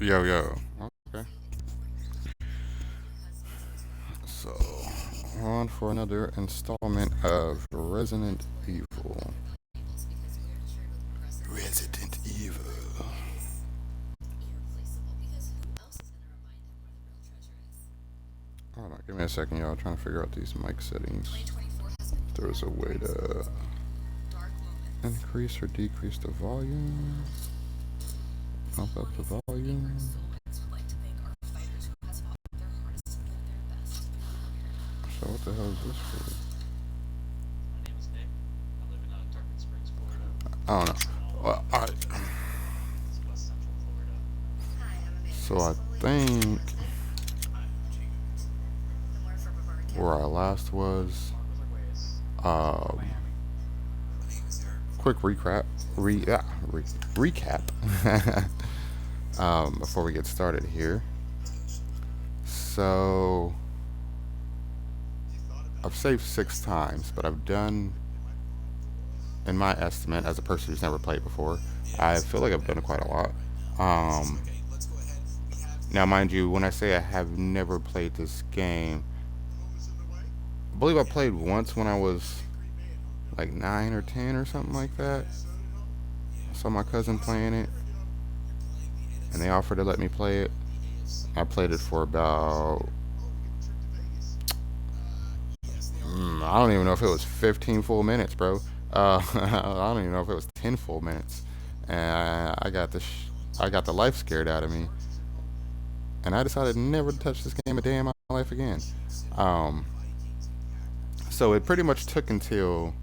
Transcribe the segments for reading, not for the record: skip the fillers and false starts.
Yo, yo. Okay. So, on for another installment of Resident Evil. Resident Evil. Hold on, give me a second, y'all. Trying to figure out these mic settings. If there was a way to increase or decrease the volume, bump up the volume. So, what the hell is this for? I don't know. Well, alright. So, I think where I last was, um, quick recap before we get started here. So I've saved 6 times, but I've done, in my estimate, as a person who's never played before, I feel like I've done quite a lot. Um, Now, mind you, when I say I have never played this game, I believe I played once when I was like 9 or 10 or something like that. I saw my cousin playing it, and they offered to let me play it. I played it for about, I don't even know if it was 15 full minutes, bro. I don't even know if it was 10 full minutes, and I got the life scared out of me, and I decided never to touch this game a day in my life again. Um, so it pretty much took until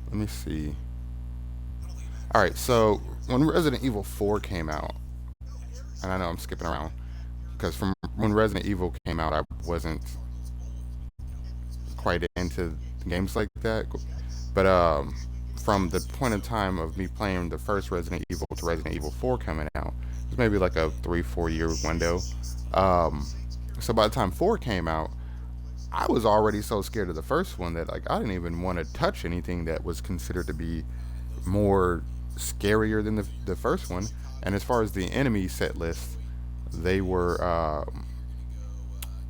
let me see. All right, so when Resident Evil 4 came out, and I know I'm skipping around because from when Resident Evil came out, I wasn't quite into games like that. But from the point in time of me playing the first Resident Evil to Resident Evil 4 coming out, it was maybe like a 3 4 year window. Um, so by the time 4 came out, I was already so scared of the first one that like I didn't even want to touch anything that was considered to be more scarier than the first one. And as far as the enemy set list, they were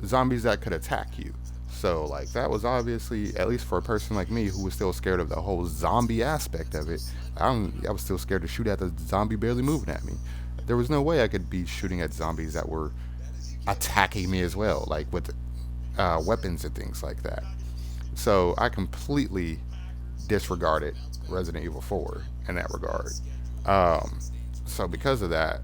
zombies that could attack you. So like that was obviously, at least for a person like me who was still scared of the whole zombie aspect of it, I was still scared to shoot at the zombie barely moving at me. There was no way I could be shooting at zombies that were attacking me as well, like with weapons and things like that. So I completely disregarded Resident Evil 4 in that regard. Um, so because of that,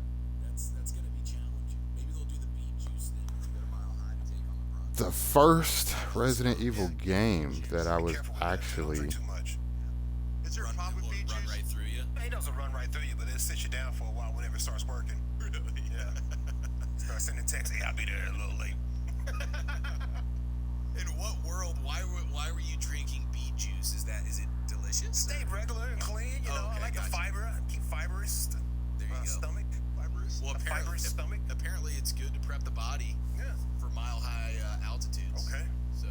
the first Resident Evil game that I was actually Is there a problem with beet juice? Right through you. It doesn't run right through you, but it'll sit you down for a while whenever it starts working. Really? Yeah. Start sending texts. Hey, I'll be there a little late. In what world? Why were you drinking beet juice? Is it delicious? Stay regular and clean, you know. Okay, I like gotcha. the fiber. I keep fibrous. There you go. Stomach. Fibrous. Well, A fibrous stomach. apparently it's good to prep the body Yeah. for mile high altitudes. Okay. So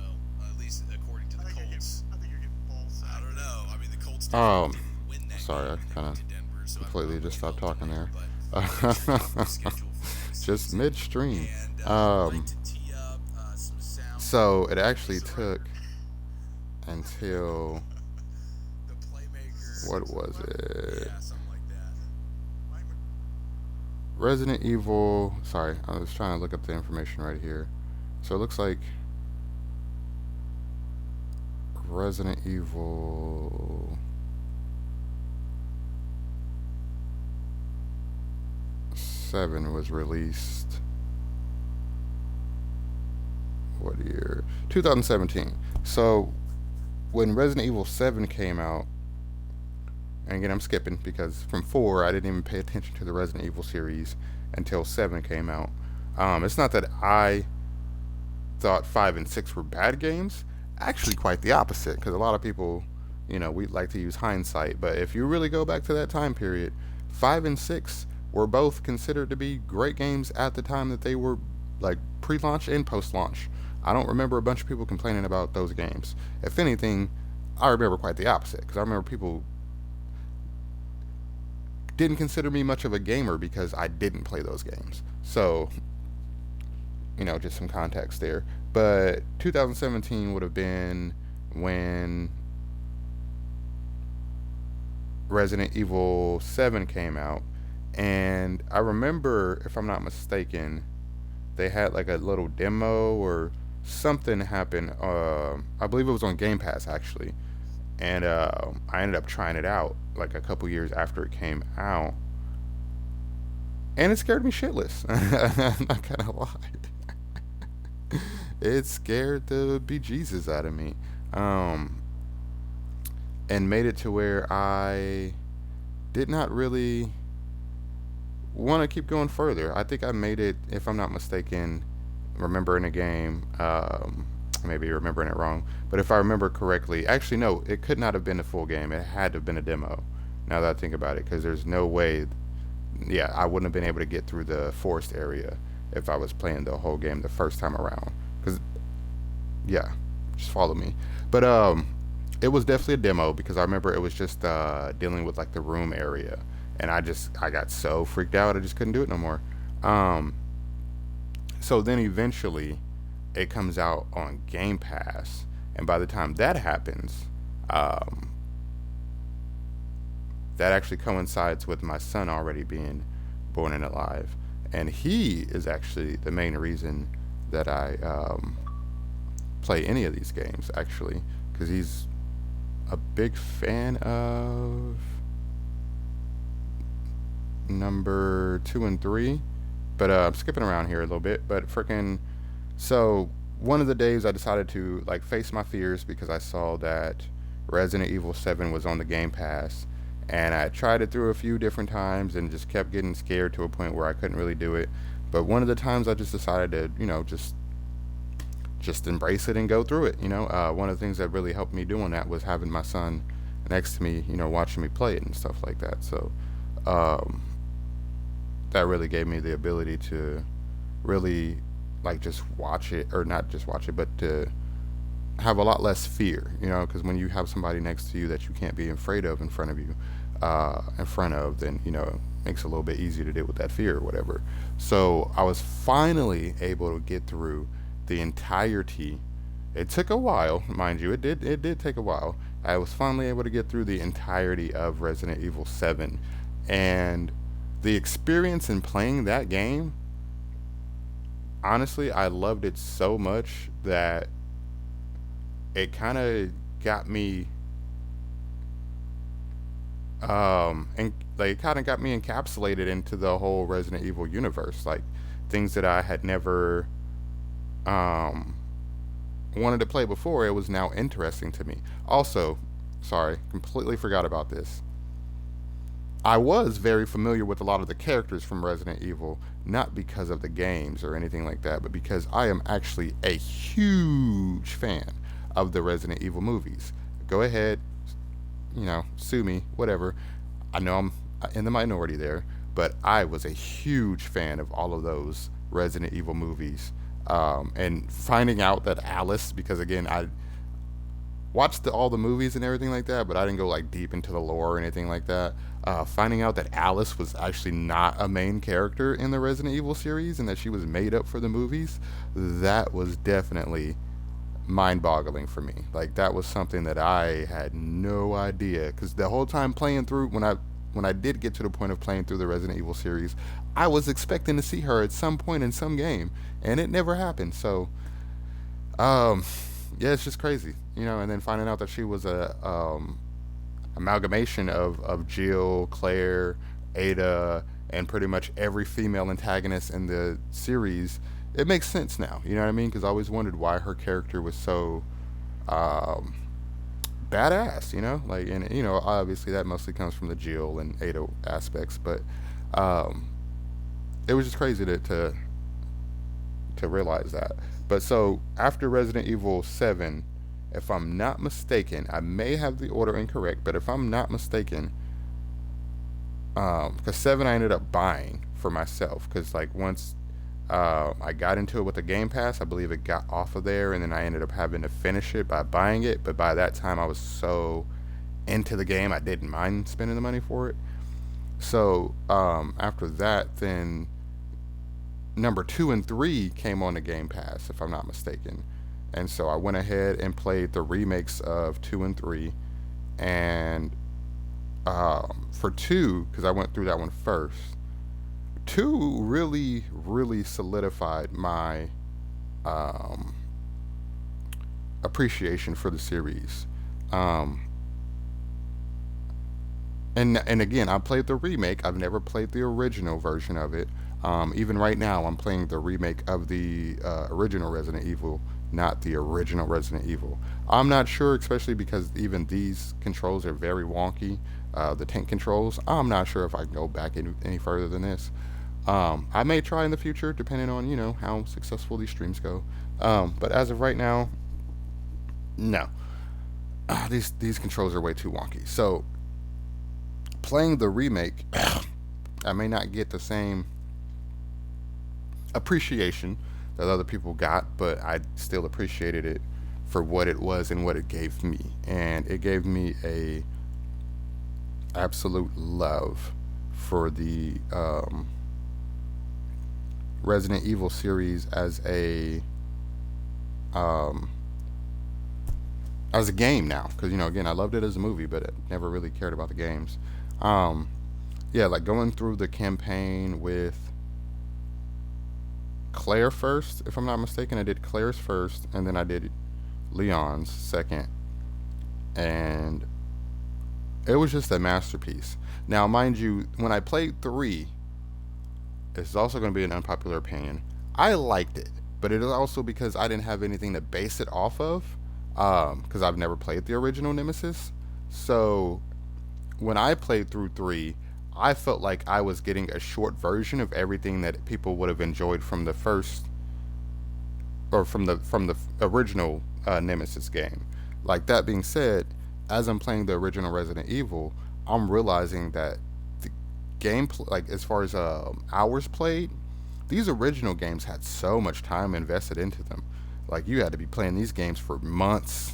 at least according to the Colts. I think you're getting false. I don't know. I mean, the Colts um didn't win that sorry, I game when they kind went of to Denver, so I don't completely know just stopped what talking there. but scheduled for next Just season. midstream. And I'd Um, like to tee up some sound. so it actually took until The playmaker. what was it? Yeah, something like that. Resident Evil. Sorry, I was trying to look up the information right here. So it looks like Resident Evil 7 was released. What year? 2017. So when Resident Evil 7 came out, and again I'm skipping because from 4 I didn't even pay attention to the Resident Evil series until 7 came out. It's not that I thought 5 and 6 were bad games. Actually, quite the opposite, because a lot of people, we like to use hindsight. But if you really go back to that time period, 5 and 6 were both considered to be great games at the time that they were like pre-launch and post-launch. I don't remember a bunch of people complaining about those games. If anything, I remember quite the opposite, because I remember people didn't consider me much of a gamer because I didn't play those games. So, just some context there. But 2017 would have been when Resident Evil 7 came out. And I remember, if I'm not mistaken, they had like a little demo or something happen. I believe it was on Game Pass actually. And I ended up trying it out like a couple years after it came out. And it scared me shitless. I'm not gonna lie. It scared the bejesus out of me. And made it to where I did not really want to keep going further. I think I made it, if I'm not mistaken, remembering a game, maybe remembering it wrong, but if I remember correctly, actually, no, it could not have been a full game. It had to have been a demo, now that I think about it, because there's no way, yeah, I wouldn't have been able to get through the forest area if I was playing the whole game the first time around. Because, yeah, just follow me. But, it was definitely a demo because I remember it was just dealing with like the room area, and I got so freaked out I just couldn't do it no more. Um, so then eventually, it comes out on Game Pass, and by the time that happens, um, that actually coincides with my son already being born and alive, and he is actually the main reason that I play any of these games actually, because he's a big fan of number 2 and 3. But I'm skipping around here a little bit. But freaking, so one of the days I decided to like face my fears because I saw that Resident Evil 7 was on the Game Pass, and I tried it through a few different times and just kept getting scared to a point where I couldn't really do it. But one of the times I just decided to, just embrace it and go through it. One of the things that really helped me doing that was having my son next to me, watching me play it and stuff like that. So um, that really gave me the ability to really like just watch it, or not just watch it, but to have a lot less fear, because when you have somebody next to you that you can't be afraid of in front of you, then, it makes it a little bit easier to deal with that fear or whatever. So I was finally able to get through the entirety. It took a while, mind you. It did take a while. I was finally able to get through the entirety of Resident Evil 7, and the experience in playing that game, honestly, I loved it so much that it kind of got me and like it kind of got me encapsulated into the whole Resident Evil universe, like things that I had never um wanted to play before. It was now interesting to me. Also, sorry, completely forgot about this. I was very familiar with a lot of the characters from Resident Evil, not because of the games or anything like that, but because I am actually a huge fan of the Resident Evil movies. Go ahead, sue me, whatever. I know I'm in the minority there, but I was a huge fan of all of those Resident Evil movies. And finding out that Alice, because again, I watched all the movies and everything like that, but I didn't go like deep into the lore or anything like that. Finding out that Alice was actually not a main character in the Resident Evil series and that she was made up for the movies, that was definitely mind-boggling for me. Like that was something that I had no idea, because the whole time playing through, when I did get to the point of playing through the Resident Evil series, I was expecting to see her at some point in some game, and it never happened. So, um, yeah, it's just crazy, And then finding out that she was a amalgamation of Jill, Claire, Ada, and pretty much every female antagonist in the series, it makes sense now. You know what I mean? Because I always wondered why her character was so um, badass. Like, and obviously that mostly comes from the Jill and Ada aspects, but um, it was just crazy to realize that. But so after Resident Evil 7, if I'm not mistaken, I may have the order incorrect, but if I'm not mistaken, because 7 I ended up buying for myself, because like once I got into it with the Game Pass, I believe it got off of there, and then I ended up having to finish it by buying it. But by that time, I was so into the game, I didn't mind spending the money for it. So after that, then number 2 and 3 came on the Game Pass, if I'm not mistaken. And so I went ahead and played the remakes of 2 and 3. And for 2, because I went through that one first, 2 really, really solidified my um, appreciation for the series. Um, and again, I played the remake. I've never played the original version of it. Even right now, I'm playing the remake of the original Resident Evil, not the original Resident Evil. I'm not sure, especially because even these controls are very wonky. The tank controls. I'm not sure if I can go back any further than this. I may try in the future, depending on how successful these streams go. But as of right now, no. These controls are way too wonky. So playing the remake, I may not get the same appreciation that other people got, but I still appreciated it for what it was and what it gave me. And it gave me a absolute love for the Resident Evil series um, as a game now. Because again, I loved it as a movie, but I never really cared about the games. Um, yeah, like going through the campaign with Claire first, if I'm not mistaken. I did Claire's first, and then I did Leon's second, and it was just a masterpiece. Now, mind you, when I played 3, it's also going to be an unpopular opinion. I liked it, but it is also because I didn't have anything to base it off of, because I've never played the original Nemesis. So when I played through 3, I felt like I was getting a short version of everything that people would have enjoyed from the first, or from the original Nemesis game. Like, that being said, as I'm playing the original Resident Evil, I'm realizing that the gameplay, like as far as hours played, these original games had so much time invested into them. Like, you had to be playing these games for months.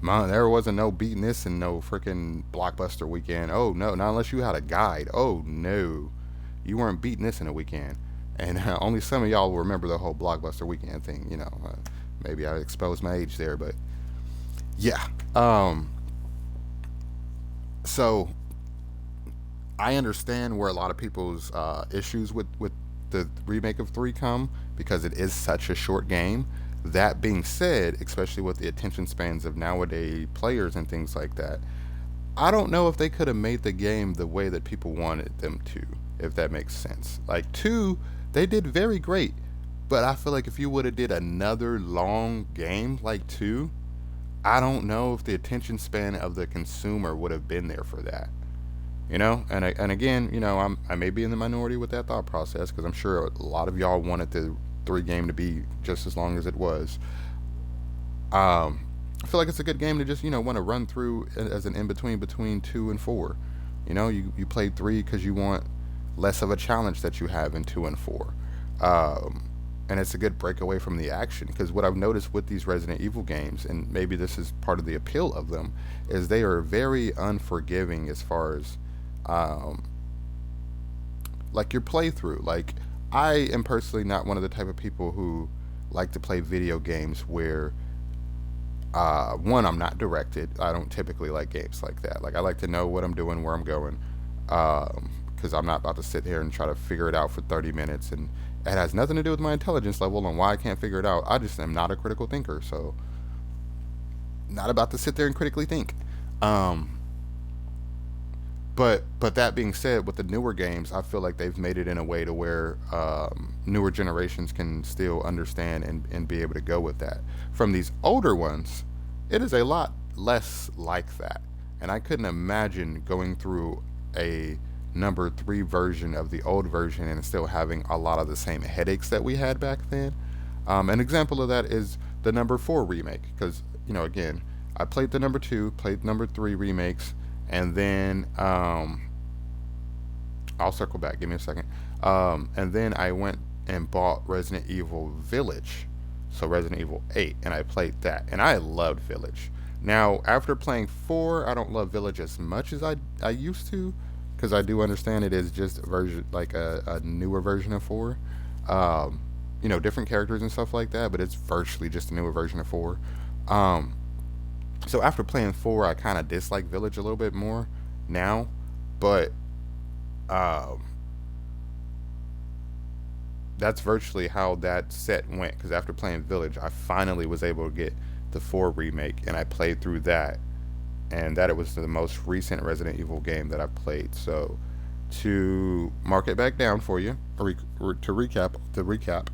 There wasn't no beating this in no freaking Blockbuster weekend. Oh no, not unless you had a guide. Oh no, you weren't beating this in a weekend. And only some of y'all will remember the whole Blockbuster weekend thing. Maybe I exposed my age there, but yeah. So I understand where a lot of people's issues with the remake of 3 come, because it is such a short game. That being said, especially with the attention spans of nowadays players and things like that, I don't know if they could have made the game the way that people wanted them to, if that makes sense. Like 2, they did very great, but I feel like if you would have did another long game like 2, I don't know if the attention span of the consumer would have been there for that. And again, I may be in the minority with that thought process, because I'm sure a lot of y'all wanted the 3 game to be just as long as it was. I feel like it's a good game to just want to run through as an in between 2 and 4. You played 3 because you want less of a challenge that you have in 2 and 4. And it's a good breakaway from the action, because what I've noticed with these Resident Evil games, and maybe this is part of the appeal of them, is they are very unforgiving as far as um, like your playthrough. Like, I am personally not one of the type of people who like to play video games where one, I'm not directed. I don't typically like games like that. Like, I like to know what I'm doing, where I'm going, because I'm not about to sit here and try to figure it out for 30 minutes, and it has nothing to do with my intelligence level and why I can't figure it out. I just am not a critical thinker, so not about to sit there and critically think. Um, but that being said, with the newer games, I feel like they've made it in a way to where newer generations can still understand and be able to go with that. From these older ones, it is a lot less like that. And I couldn't imagine going through a number 3 version of the old version and still having a lot of the same headaches that we had back then. An example of that is the number 4 remake, because, again, I played the number 2, played number 3 remakes, and then I'll circle back. Give me a second. And then I went and bought Resident Evil Village, so Resident Evil 8, and I played that, and I loved Village. Now, after playing 4, I don't love Village as much as I used to, because I do understand it is just a version like a newer version of four. Um, different characters and stuff like that, but it's virtually just a newer version of four. Um, so after playing four, I kind of dislike Village a little bit more now, but um, that's virtually how that set went. Because after playing Village, I finally was able to get the four remake, and I played through that, and that it was the most recent Resident Evil game that I played. So to mark it back down for you, to recap,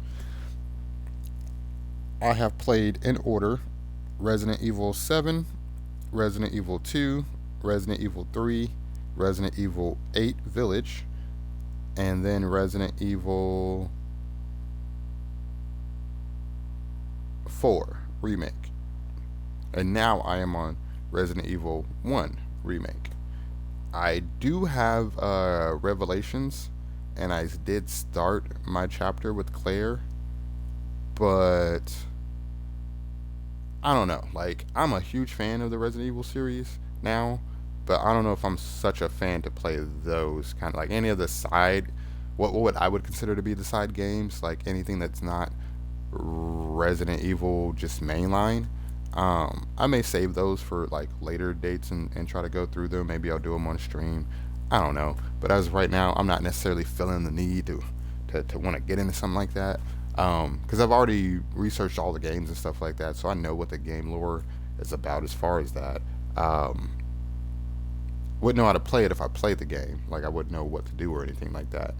I have played in order Resident Evil 7, Resident Evil 2, Resident Evil 3, Resident Evil 8 Village, and then Resident Evil 4 Remake. And now I am on Resident Evil 1 Remake. I do have Revelations, and I did start my chapter with Claire, but I don't know. Like, I'm a huge fan of the Resident Evil series now, but I don't know if I'm such a fan to play those kind of like any of the side, what I would consider to be the side games, like anything that's not Resident Evil just mainline. I may save those for like later dates and try to go through them. Maybe I'll do them on stream. I don't know. But as of right now, I'm not necessarily feeling the need to want to get into something like that. Because I've already researched all the games and stuff like that, so I know what the game lore is about as far as that. Um, wouldn't know how to play it if I played the game. Like I wouldn't know what to do or anything like that.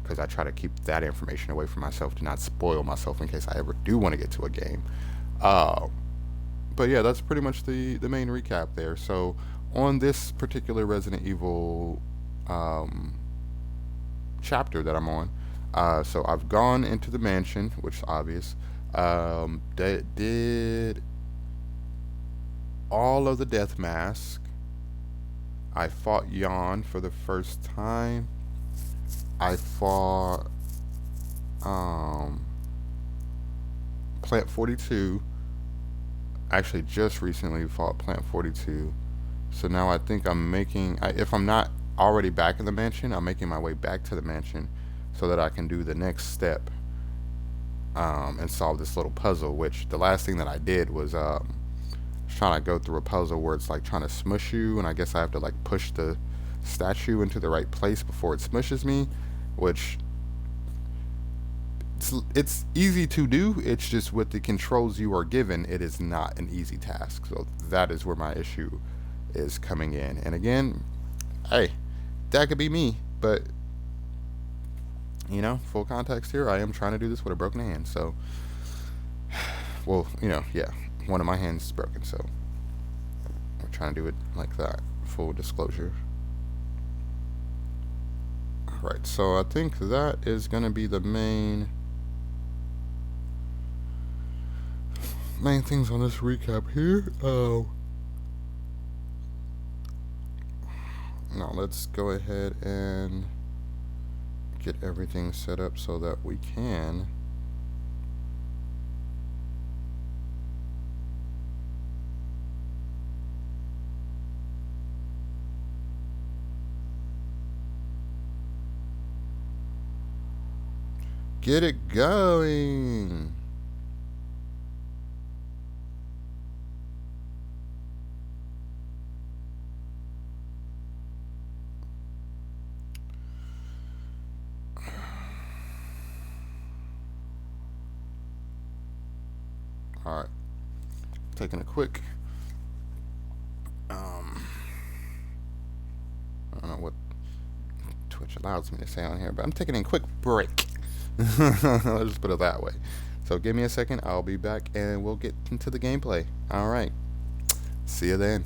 Because I try to keep that information away from myself to not spoil myself in case I ever do want to get to a game. Uh, but yeah, that's pretty much the main recap there. So on this particular Resident Evil um, chapter that I'm on, so I've gone into the mansion, which is obvious. Did all of the death mask. I fought Yawn for the first time. I fought um, Plant 42. Actually, just recently fought Plant 42. So now I think if I'm not already back in the mansion, I'm making my way back to the mansion so that I can do the next step and solve this little puzzle. Which the last thing that I did was trying to go through a puzzle where it's like trying to smush you, and I guess I have to like push the statue into the right place before it smushes me, which it's easy to do. It's just with the controls you are given, it is not an easy task. So that is where my issue is coming in. And again, hey, that could be me, but full context here, I am trying to do this with a broken hand. So, well, yeah, one of my hands is broken, so I'm trying to do it like that. Full disclosure. Alright, so I think that is going to be the main things on this recap here. Now let's go ahead and get everything set up so that we can get it going. All right, taking a quick I don't know what Twitch allows me to say on here, but I'm taking a quick break. Let's just put it that way. So give me a second, I'll be back and we'll get into the gameplay. All right, see you then.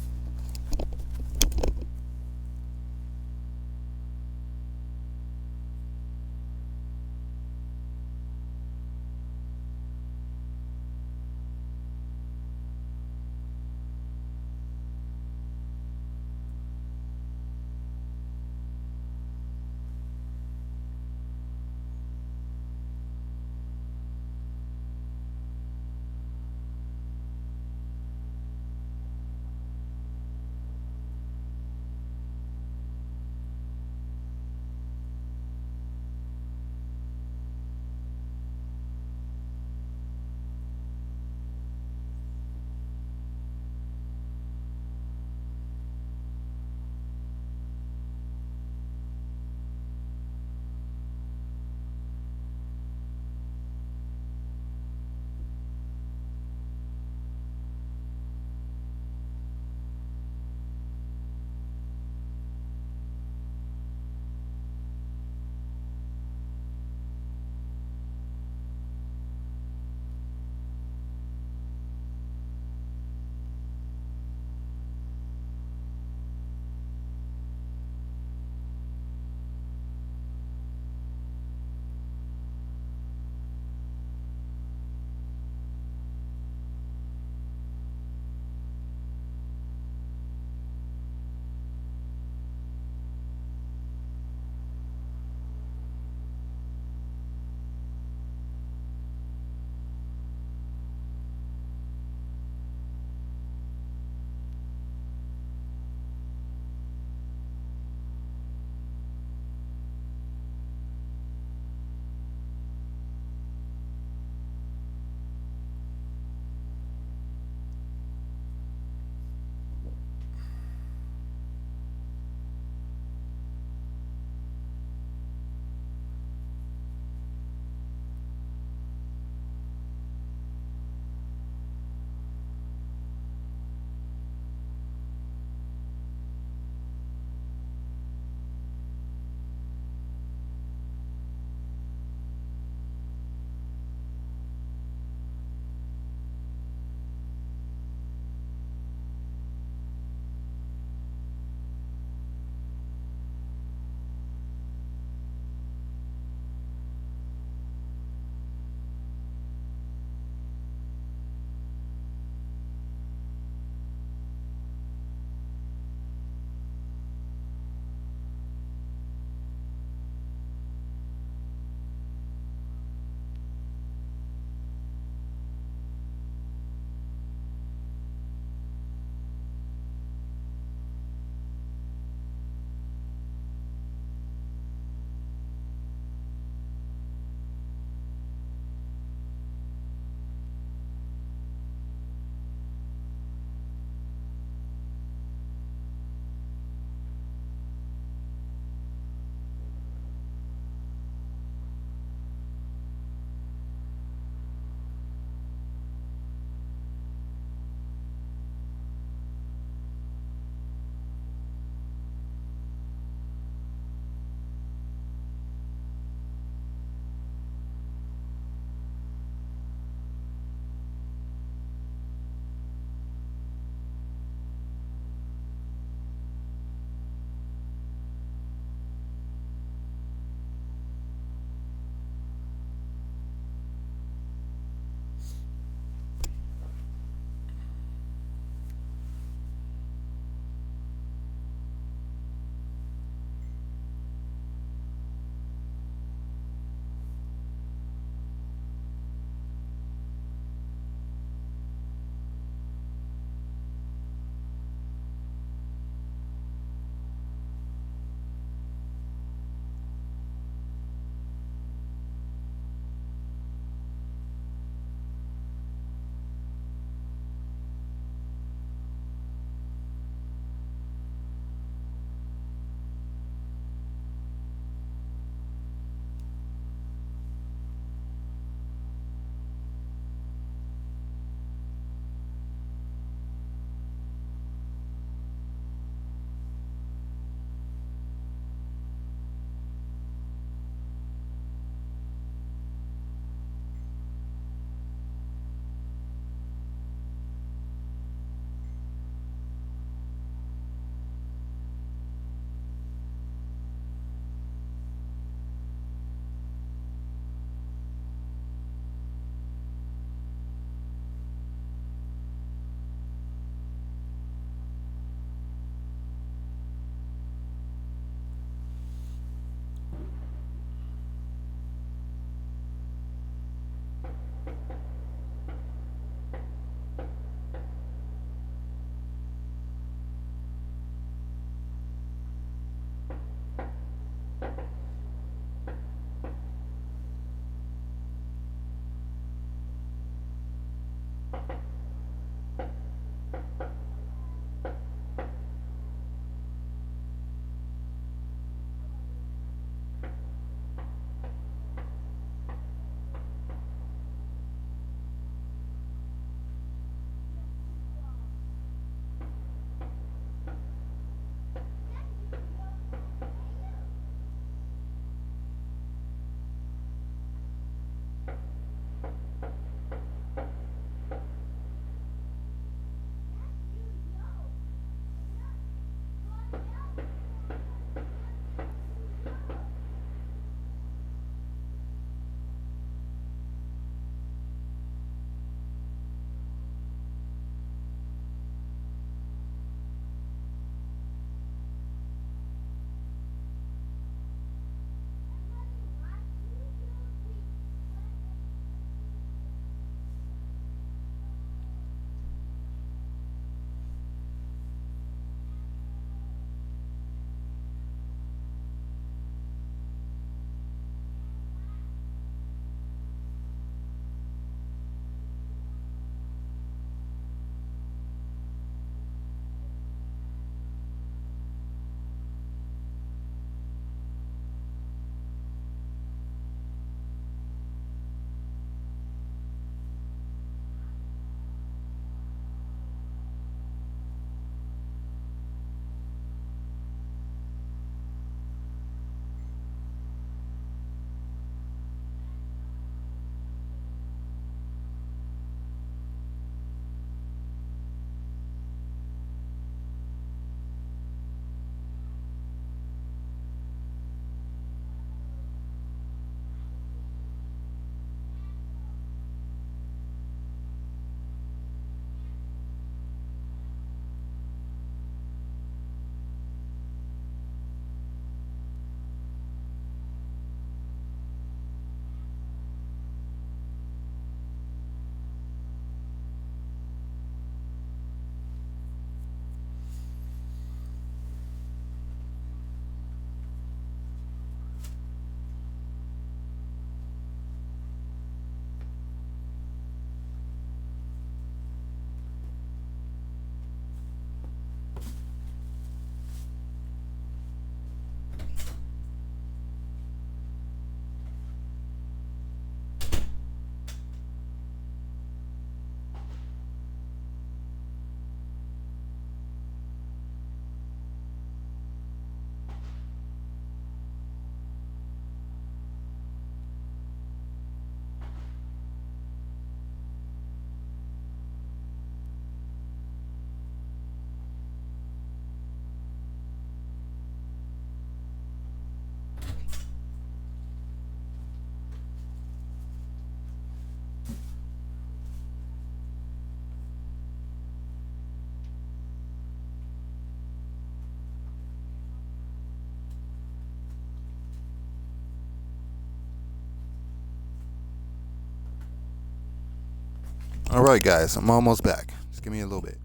All right, guys, I'm almost back. Just give me a little bit.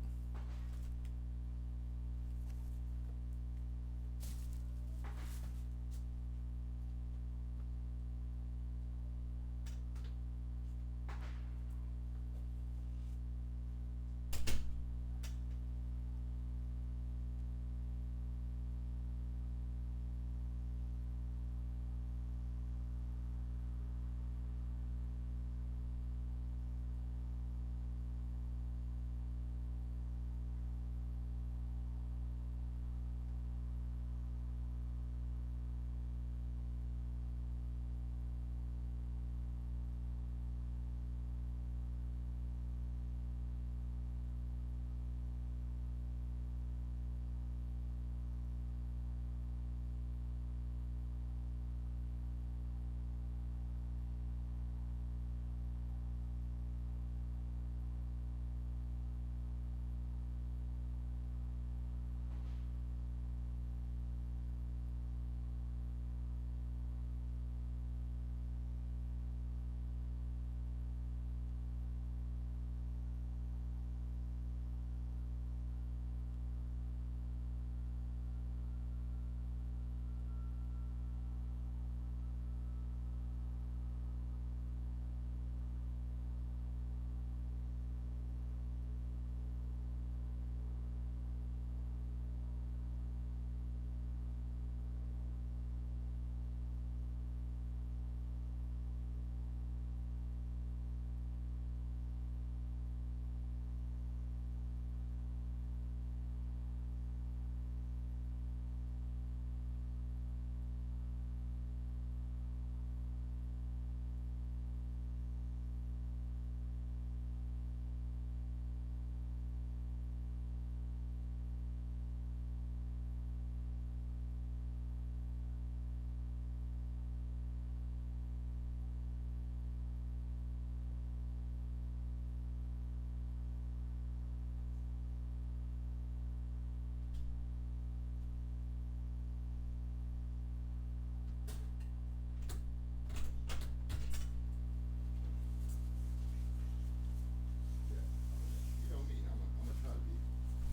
You know me, I'm gonna try to be,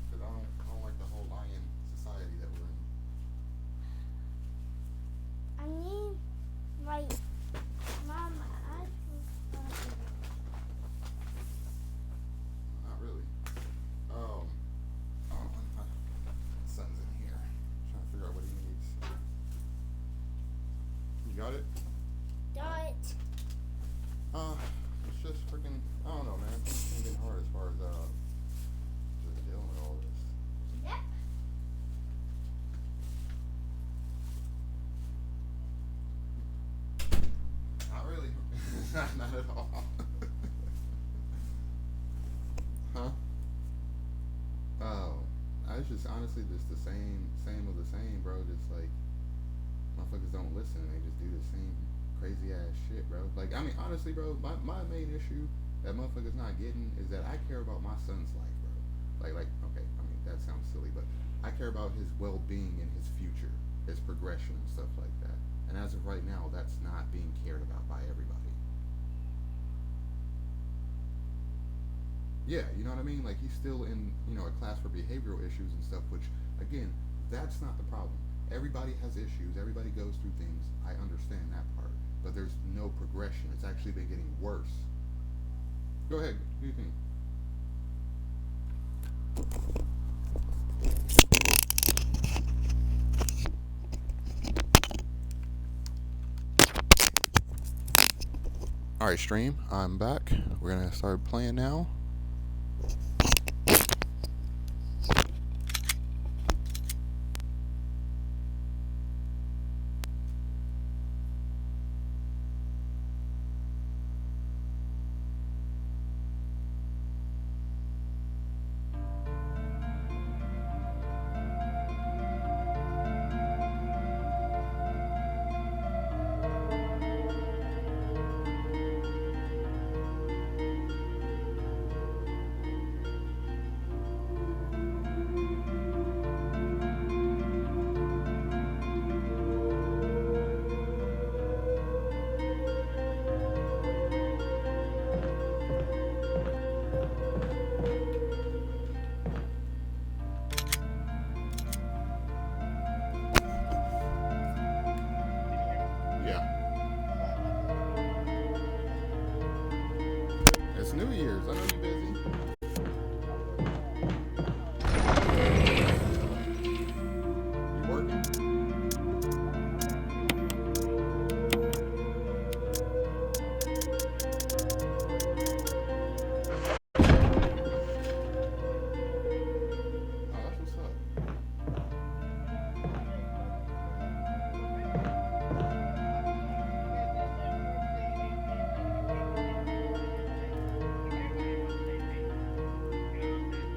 because I don't like the whole lion society that we're in. I need my mama. Not really. My son's in here. Trying to figure out what he needs. You got it? Dot. It's just freaking, I don't know, man. It's gonna get hard as far as, just dealing with all this. Yep. Not really. Not at all. Huh? Oh, I was just honestly just the same of the same, bro. Just like motherfuckers don't listen. They just do the same crazy ass shit, bro. Like, I mean, honestly, bro, my main issue that motherfuckers not getting is that I care about my son's life, bro. Okay, I mean, that sounds silly, but I care about his well-being and his future, his progression and stuff like that. And as of right now, that's not being cared about by everybody. Yeah, you know what I mean? Like, he's still in, a class for behavioral issues and stuff, which, again, that's not the problem. Everybody has issues. Everybody goes through things. I understand that part. But there's no progression. It's actually been getting worse. Go ahead. What do you think? Alright, stream. I'm back. We're going to start playing now. It's New Year's. I know you're busy. You working? Oh, that's what's up.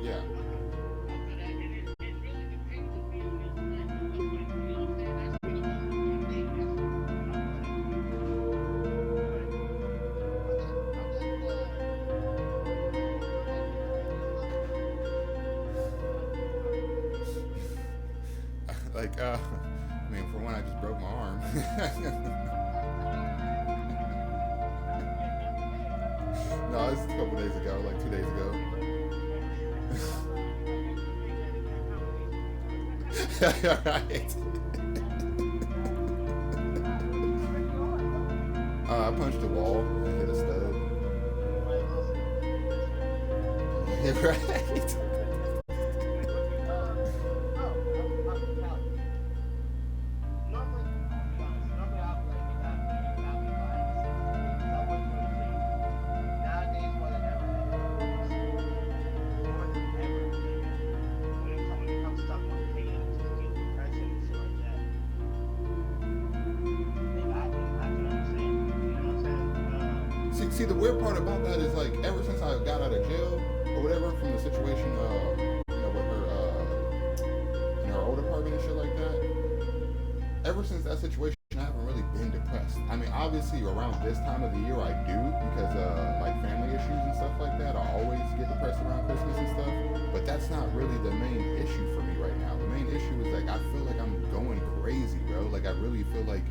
Yeah. Like, I mean, for one, I just broke my arm. No, this is a couple days ago, like 2 days ago. Right. I punched a wall and hit a stove. Right. See, the weird part about that is like ever since I got out of jail or whatever from the situation, with her in her old apartment and shit like that. Ever since that situation, I haven't really been depressed. I mean, obviously around this time of the year I do because like family issues and stuff like that. I always get depressed around Christmas and stuff. But that's not really the main issue for me right now. The main issue is like I feel like I'm going crazy, bro. Like I really feel like.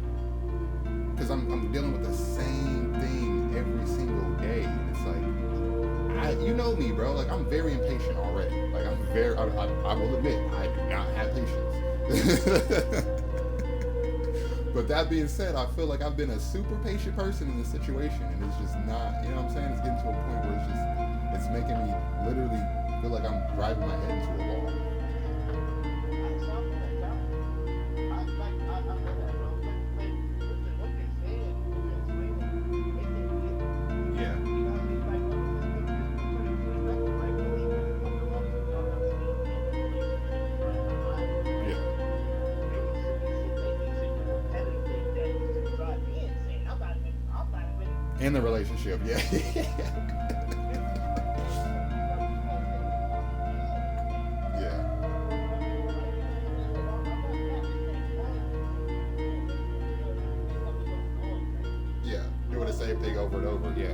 Because I'm dealing with the same thing every single day. And it's like, you know me, bro. Like, I'm very impatient already. Like, I will admit, I do not have patience. But that being said, I feel like I've been a super patient person in this situation. And it's just not, you know what I'm saying? It's getting to a point where it's making me literally feel like I'm driving my head into a wall. In the relationship, yeah. Yeah. Yeah. Doing the same thing over and over, yeah.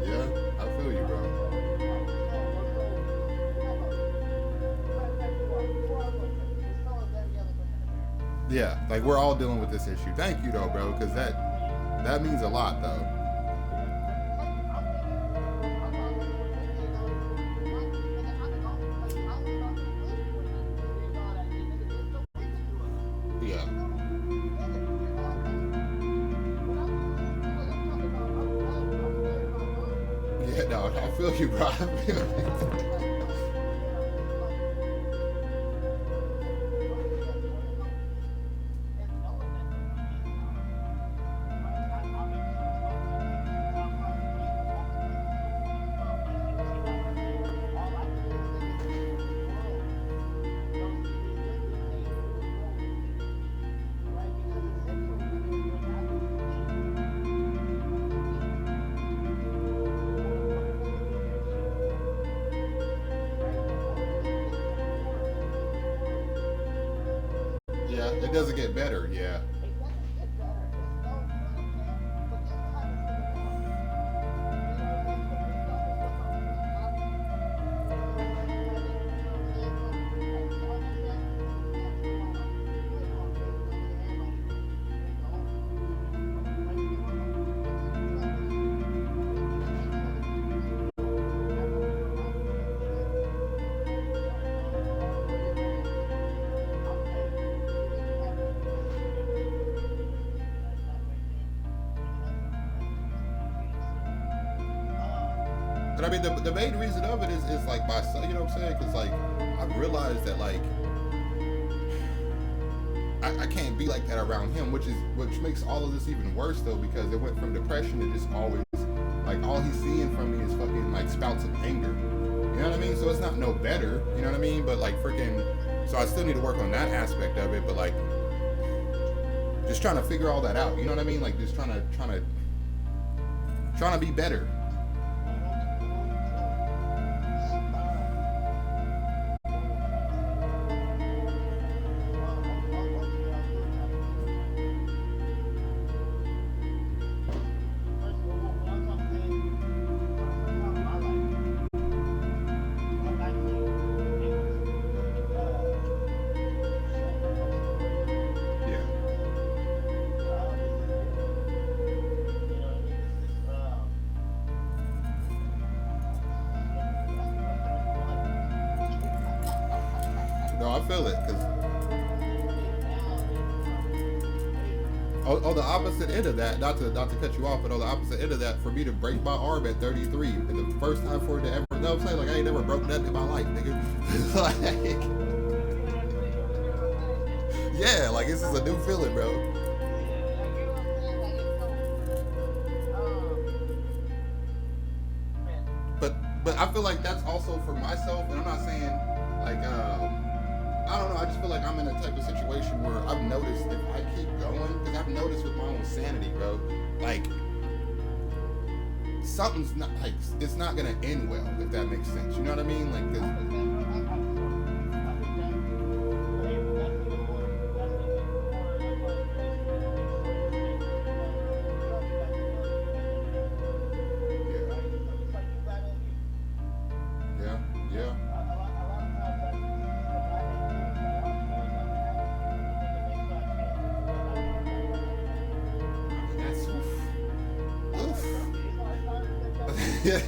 Yeah, I feel you, bro. Yeah, like we're all dealing with this issue. Thank you, though, bro, because that means a lot, though. Yeah. Yeah, no, I feel you, bro. I feel you. It doesn't get better. Yeah. But I mean, the main reason of it is like by, you know what I'm saying? Because like I've realized that like I can't be like that around him, which makes all of this even worse though, because it went from depression to just always like all he's seeing from me is fucking like spouts of anger. You know what I mean? So it's not no better. You know what I mean? But like freaking, so I still need to work on that aspect of it. But like just trying to figure all that out. You know what I mean? Like just trying to be better. No, I feel it, cause on the opposite end of that, not to cut you off, but on the opposite end of that, for me to break my arm at 33, the first time for it to ever, you know what I'm saying? Like I ain't never broke nothing in my life, nigga. Like, yeah, like this is a new feeling, bro. But I feel like that's also for myself, and I'm not saying like I don't know. I just feel like I'm in a type of situation where I've noticed if I keep going, because I've noticed with my own sanity, bro, like something's not like it's not gonna end well, if that makes sense. You know what I mean? Like this. Yeah.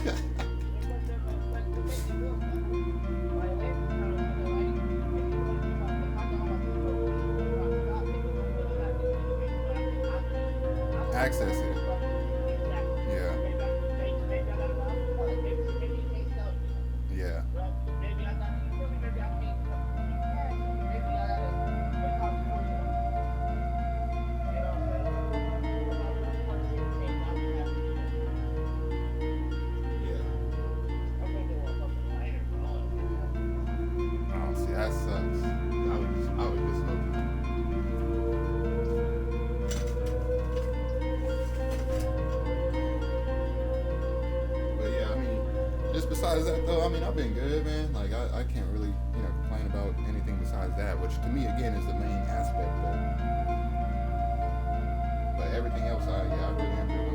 Access it. Yeah. Yeah. That sucks. I would just smoke. But yeah, I mean, just besides that though, I mean, I've been good, man. Like I can't really, complain about anything besides that, which to me again is the main aspect. But everything else, I really am doing good.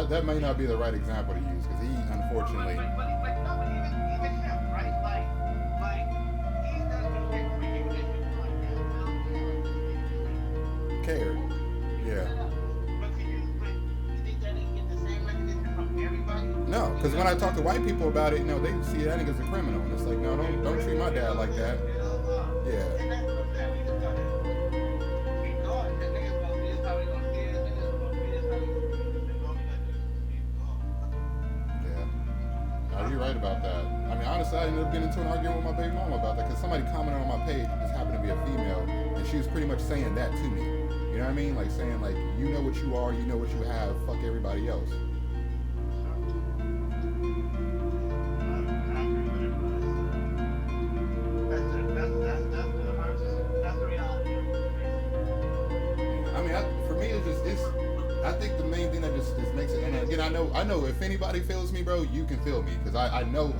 That may not be the right example to use because he unfortunately. But even him, right? Like he does the shit for you that you like. Cared. Yeah. But you think that he get the same recognition from every Because when I talk to white people about it, they see that nigga's a criminal, and it's like, no, don't treat my dad like that. Yeah. And that's what I'm saying. We just gotta be gone. The niggas gonna see us how we gonna see us. Niggas gonna see us how we gonna see us. And all we gotta do is keep going. Yeah. No, you're right about that. I mean, honestly, I ended up getting into an argument with my baby mama about that because somebody commented on my page, it just happened to be a female, and she was pretty much saying that to me. You know what I mean? Like saying, like, you know what you are, you know what you have, fuck everybody else. I think the main thing that just makes it, and again, I know if anybody feels me, bro, you can feel me, because I know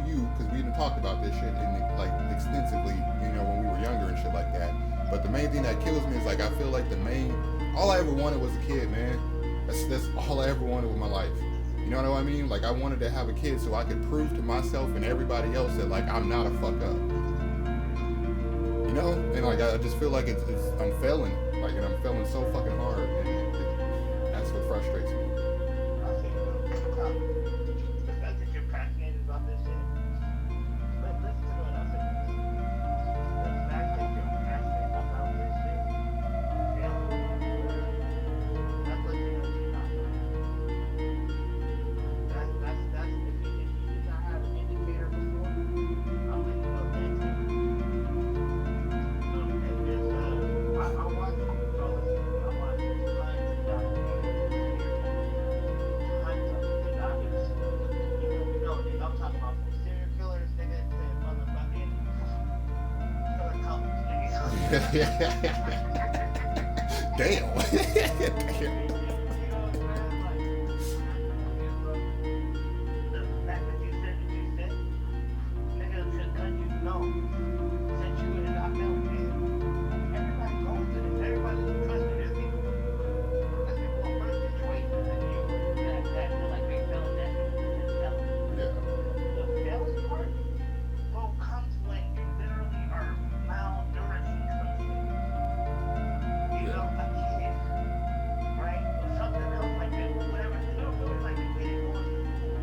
you, because we done talked about this shit like extensively, when we were younger and shit like that. But the main thing that kills me is like I feel like all I ever wanted was a kid, man. That's all I ever wanted with my life. You know what I mean? Like I wanted to have a kid so I could prove to myself and everybody else that like I'm not a fuck up. And like I just feel like I'm failing, like, and I'm failing so fucking hard, and that's what frustrates me. I think the fact that you're passionate about this shit. But listen to what I said. The fact that you're passionate about this shit, that's what you know you're not doing. That's if you did not have an indicator before, I'm letting you know that too. I watch I'm talking about from serial killers, nigga, to motherfucking killer couples, nigga. Damn. The fact that you said what you said, nigga, should let you know that you and I know, man. Everybody goes to this. Everybody trusts in their people. There's people in worse situations than you that feel like they failing that themselves. Yeah. The failed part comes when you literally are malnourishing something. A kid, right? Or something else like that, whatever. Like the kid going to school,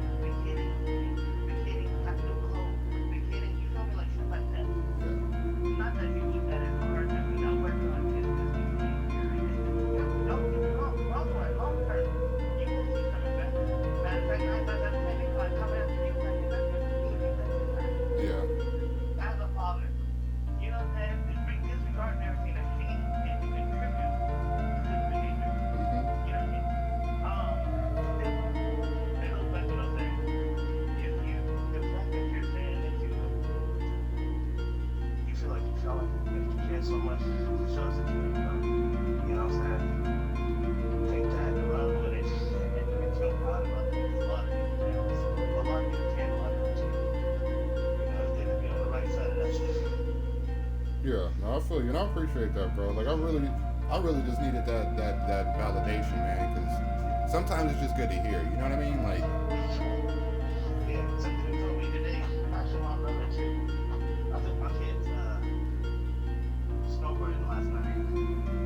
the kid got new clothes, the kid, you feel me, like shit like that. Not that you look at it hard, that we not working on kids this behavior. Don't get me wrong, long term, you will see some investment. Matter of fact, 9 times out of 10, they like come after you like investment. Yeah. As a father, you know what I'm saying? Disregarding everything that she can contribute to this behavior. You know what I mean? It goes back to what I'm saying. The fact that you're saying that you feel like you feel like you care so much, shows that you ain't done. You know what I'm saying? Take that and run with it, and you can feel proud about it. A lot of people can. A lot of people can. A lot of people can. If they could be on the right side of that shit. Yeah, no, I feel you, and I appreciate that, bro. Like, I really just needed that validation, man, because sometimes it's just good to hear, you know what I mean? Like, Yeah, something told me today, actually my brother too. I took my kids snowboarding last night.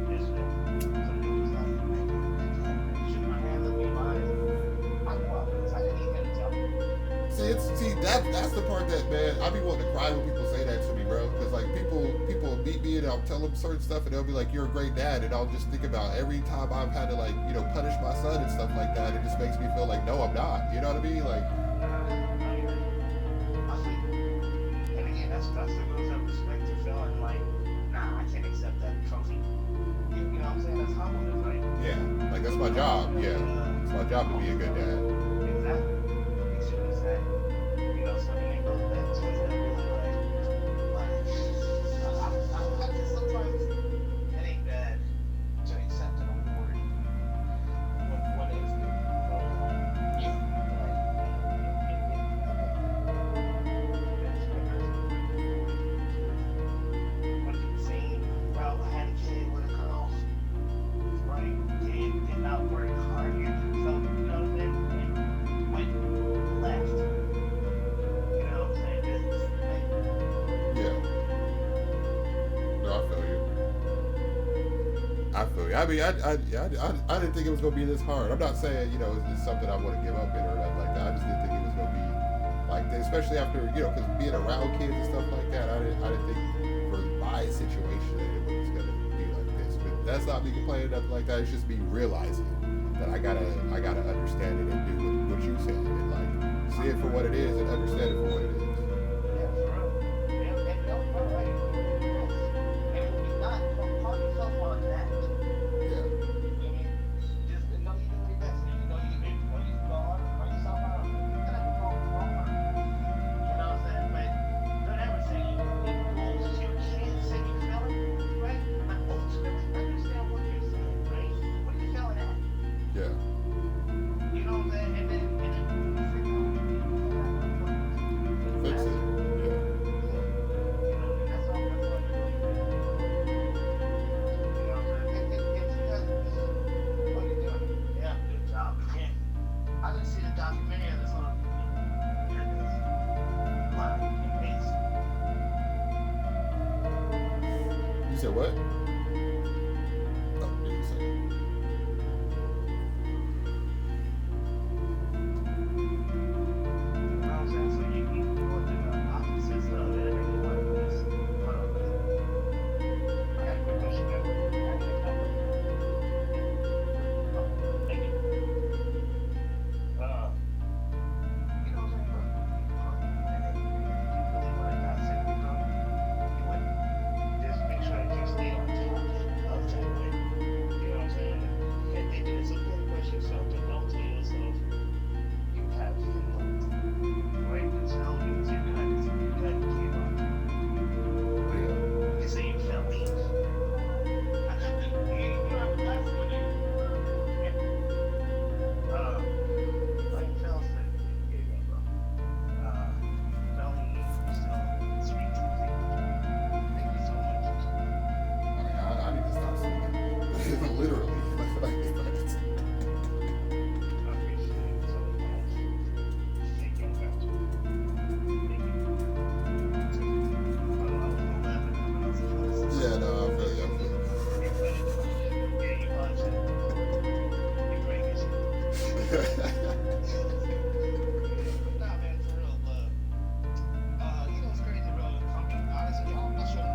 Yesterday. Some dude was like, shoot my hands up in my eyes. I go out because I didn't even tell him. that's the part that, man, I be wanting to cry when people say that to me, bro, because like people beat me and I'll tell them certain stuff and they'll be like, you're a great dad, and I'll just think about every time I've had to like, punish my son and stuff like that, it just makes me feel like, no, I'm not, you know what I mean? Like, And again, that's the goes that respect to feeling like, nah, I can't accept that trophy. You know what I'm saying? That's humbleness, right? yeah, like that's my job, yeah, it's my job to be a good dad. Exactly. You see what I'm saying? So then it goes back to that really I just sometimes it ain't bad to accept an award when it's seeing, well, I had a kid with a girl, right? Kid did not work hard, so you know what I'm saying? Went Literally. I mean, I didn't think it was gonna be this hard. I'm not saying it's something I want to give up in or nothing like that. I just didn't think it was gonna be like that, especially after because being around kids and stuff like that. I didn't think for my situation that it was gonna be like this. But that's not me complaining nothing like that. It's just me realizing that I gotta understand it and do what you said and like see it for what it is and understand it for what it is. Yeah, for real. And don't run right. And when you're not, don't call yourself on that. Yeah. Just know you do your best. You know you go on, call yourself out. You gotta go on. You know what I'm saying? But don't ever say you bullshit your kids, say you feel it, right? But ultimately understand what you're saying, right? What are you feeling at? Yeah. You know what I'm saying? And then you figure out Fix it. Yeah. you know, that's all you're doing. You know what I'm saying? It's what you're doing. Yeah, good job. Again, I didn't see the documentary of this one. Here it is. Live and paste. You said what? Oh, give me a second. You know what I'm saying? So you go through the opposites of everything you want to do. Hold on. I got a quick question. I got a couple. Oh, thank you. You know what I'm saying? And then you really want to dissect it, you would just make sure that you stay on top of that way. You know what I'm saying? And they do this again, push yourself to don't tell yourself you have feelings. Right? Until you do that, you got to keep on. You say you felt me. You have a life when you. Like Phil said, here you go, bro. Felony still speak to me. Thank you so much. I mean, I need to stop sleeping. Literally. I appreciate it so much. Thank you. Thank you. I was 11 when I was a kid. Yeah, no, I feel you. Yeah, you watch it. You bring it. Nah, man, for real, you know what's crazy, bro? I'm being honest with you, I'm not sure.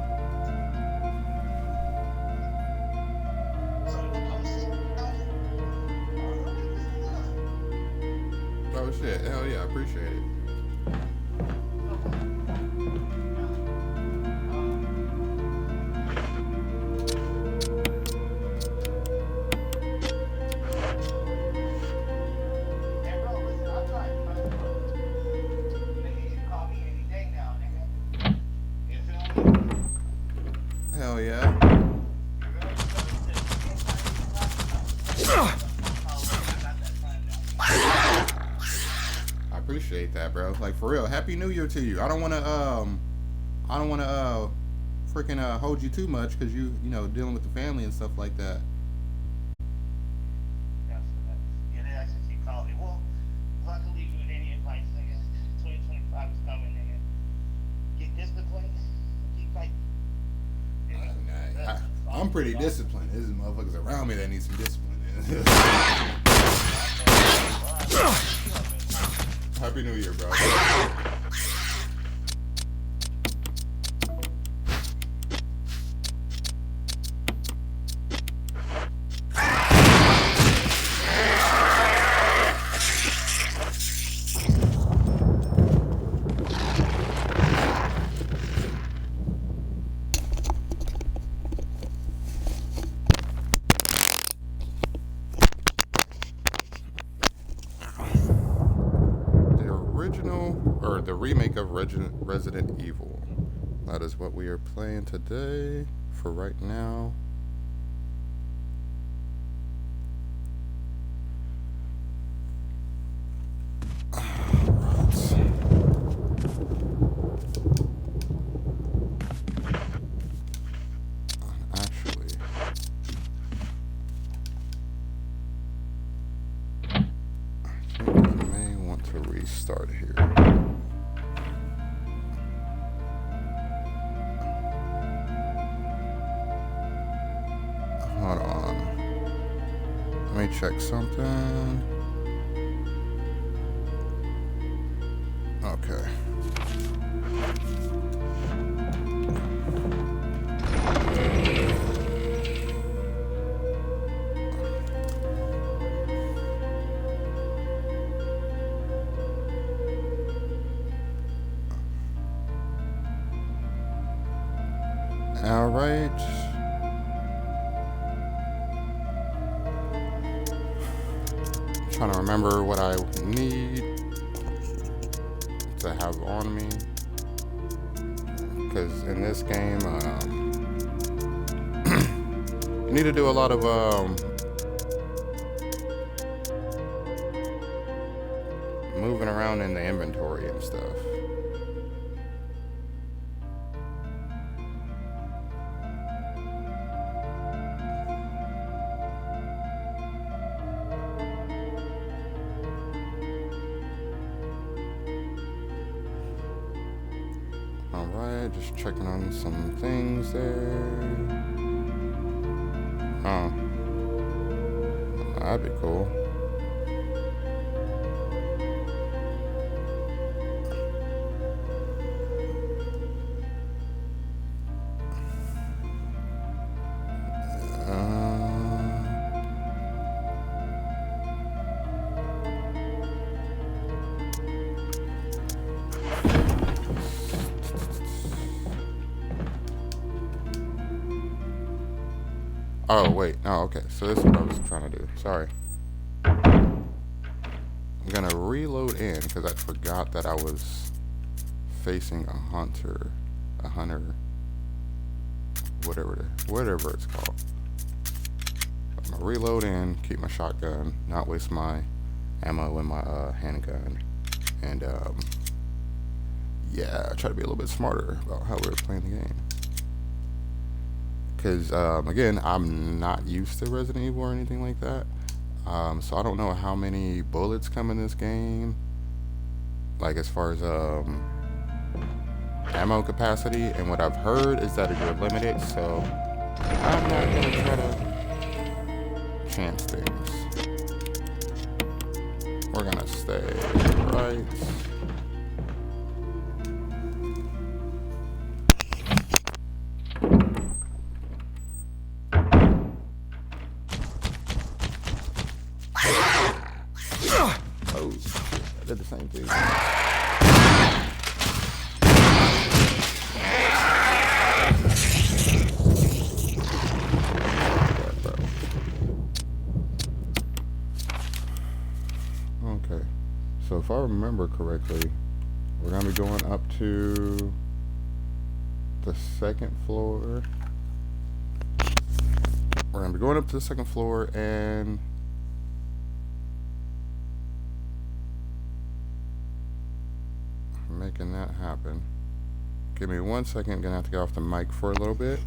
So the post, Oh shit! Hell yeah, I appreciate it. Hey, bro, listen, I'll try it. Nigga, you can call me any day now, nigga. You feel me? Hell yeah. I appreciate that, bro. Like for real. Happy New Year to you. I don't wanna freaking hold you too much because you dealing with the family and stuff like that. Yeah, they actually keep calling me. Well, luckily, you with any advice, nigga. 2025 is coming, nigga. Get disciplined. Keep fighting. You know, I'm pretty disciplined. There's motherfuckers around me that need some discipline. Happy New Year, bro. The remake of Resident Evil. That is what we are playing today for right now. Actually, I think I may want to restart here. Hold on. check something. Okay. All right. Trying to remember what I need to have on me, because in this game, you need to do a lot of moving around in the inventory and stuff. Alright, just checking on some things there. Oh. That'd be cool. Oh, wait. Oh, okay. So this is what I was trying to do. Sorry. I'm going to reload in because I forgot that I was facing a hunter, whatever it's called. I'm going to reload in, keep my shotgun, not waste my ammo in my handgun. And, yeah, try to be a little bit smarter about how we're playing the game. Because, again, I'm not used to Resident Evil or anything like that. So I don't know how many bullets come in this game. Like, as far as ammo capacity. And what I've heard is that you're limited. So I'm not going to try to chance things. We're going to stay right. Oh, I did the same thing. Okay, so if I remember correctly, we're gonna be going up to the second floor. We're gonna be going up to the second floor and making that happen. Give me 1 second, gonna have to get off the mic for a little bit.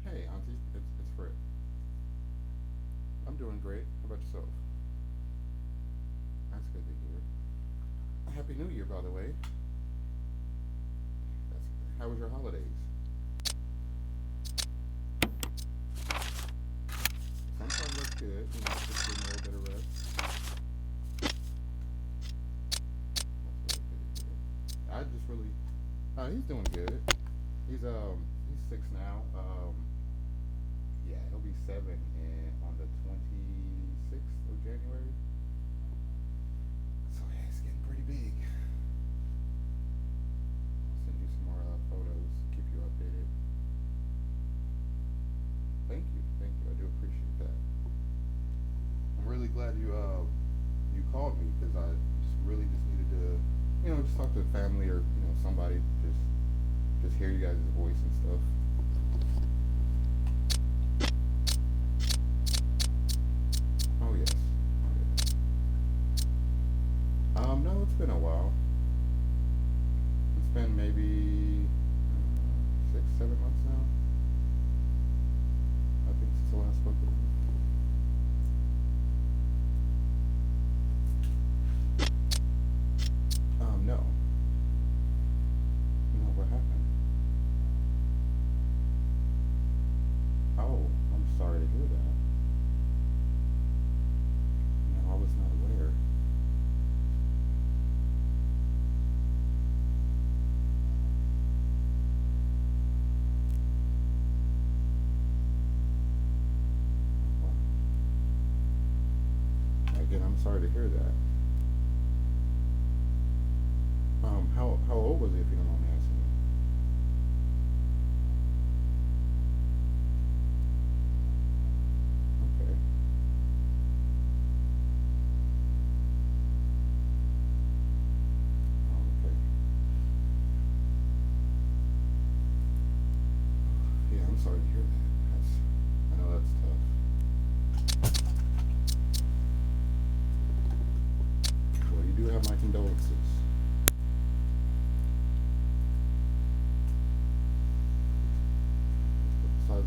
Hey, Auntie, it's Fred. I'm doing great. How about yourself? That's good to hear. Happy New Year, by the way. How was your holidays? Sometimes that's good. You know, just getting a little bit of rest. That's really good to hear. I just really. He's doing good. He's 6 now. Yeah, he'll be 7 on the 26th of January. So yeah, it's getting pretty big. I'll send you some more photos, keep you updated. Thank you. I do appreciate that. I'm really glad you called me because I really just needed to, just talk to the family or somebody, just hear you guys' voice and stuff. Oh yes. No, it's been a while. It's been maybe sorry to hear that. How old was he, if you don't mind me asking? Okay. Oh, okay. Yeah, I'm sorry to hear that. I know that's tough. Well, you do have my condolences. So,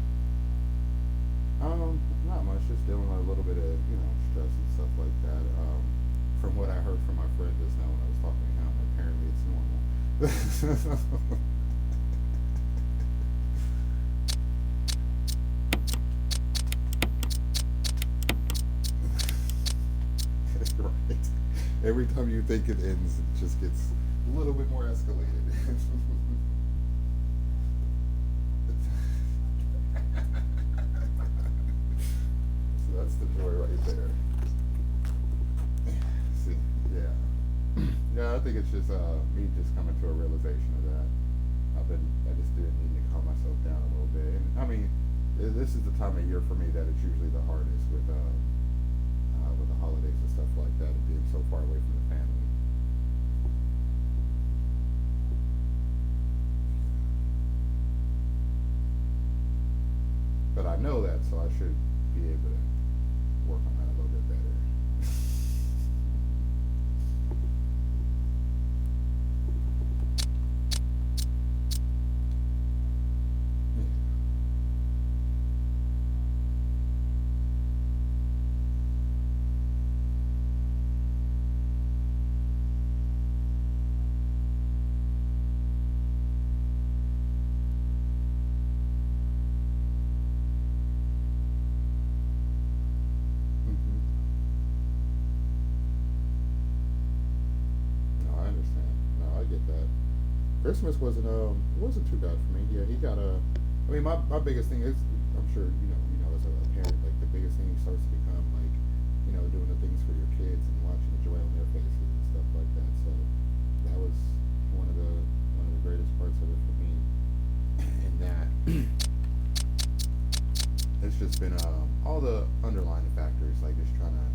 not much. Just dealing with a little bit of, stress and stuff like that. From what I heard from my friend just now when I was talking to him, apparently it's normal. Right. Every time you think it ends, it just gets a little bit more escalated. So that's the joy right there. See, yeah, yeah. I think it's just me just coming to a realization of that. I just didn't need to calm myself down a little bit. And I mean, this is the time of year for me that it's usually the hardest with the holidays and stuff like that, and being so far away from the family. But I know that, so I should be able to work on that a little bit better. Yeah. Mhm. No, I understand. No, I get that. Christmas wasn't too bad for me. Yeah, he got a. I mean, my biggest thing is, I'm sure as a parent, like the biggest thing starts to become like, doing the things for your kids and watching the joy on their faces and stuff like that. So that was one of the greatest parts of it for me. And that it's just been all the underlying factors, like just trying to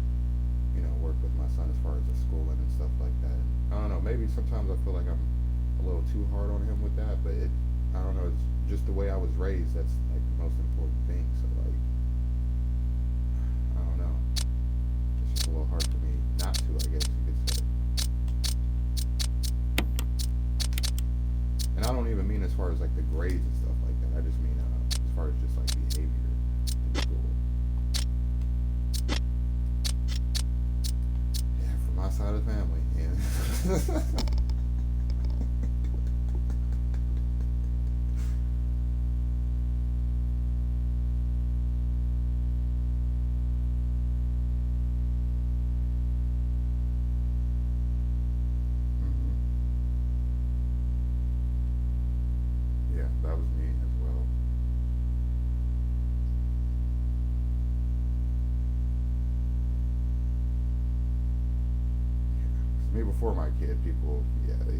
work with my son as far as the schooling and stuff like that. And I don't know, maybe sometimes I feel like I'm a little too hard on him with that, but I don't know, it's just the way I was raised. That's like the most important thing. So like, I don't know, it's just a little hard for me not to, I guess you could say. And I don't even mean as far as like the grades and stuff like that. I just mean as far as just like behavior in school. Yeah, from my side of the family, yeah. Hmm. Yeah, that was me as well. Yeah. Me before my kid, people, yeah, they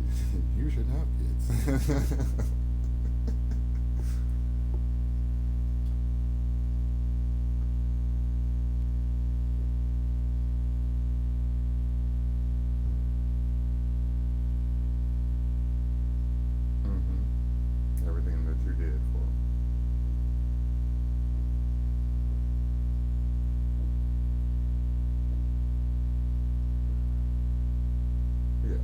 you should have kids. Hmm. Everything that you did for 'em. Yeah.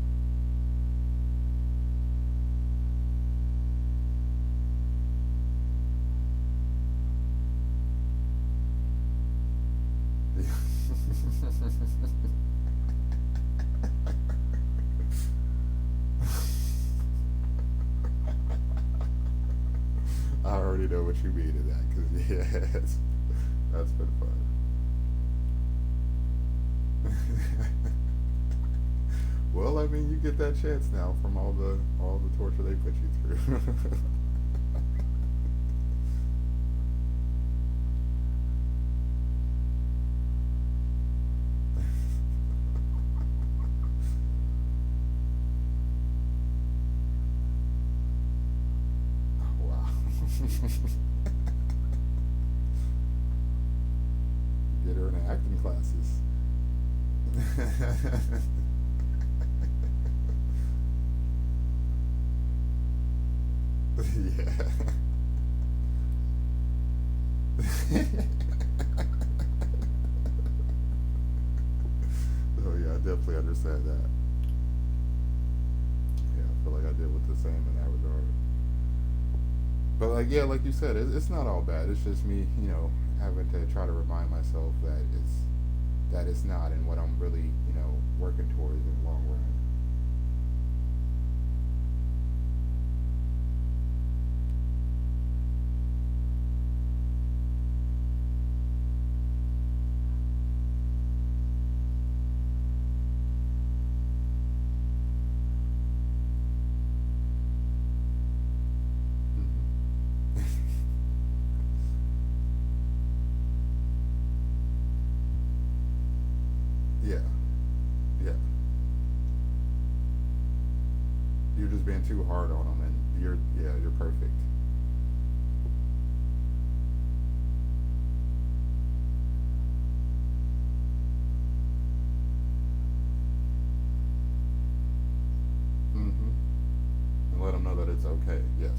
I already know what you mean in that, because yes, that's been fun. Well, I mean, you get that chance now from all the torture they put you through. Get her into acting classes. Yeah. Oh yeah, I definitely understand that. Yeah, I feel like I deal with the same in that regard. But like yeah, like you said, it's not all bad. It's just me, having to try to remind myself that it's not, and what I'm really, working towards in the long run. Hmm. Yeah, yeah. You're just being too hard on them, and you're perfect. Mm-hmm. And let them know that it's okay. Yes.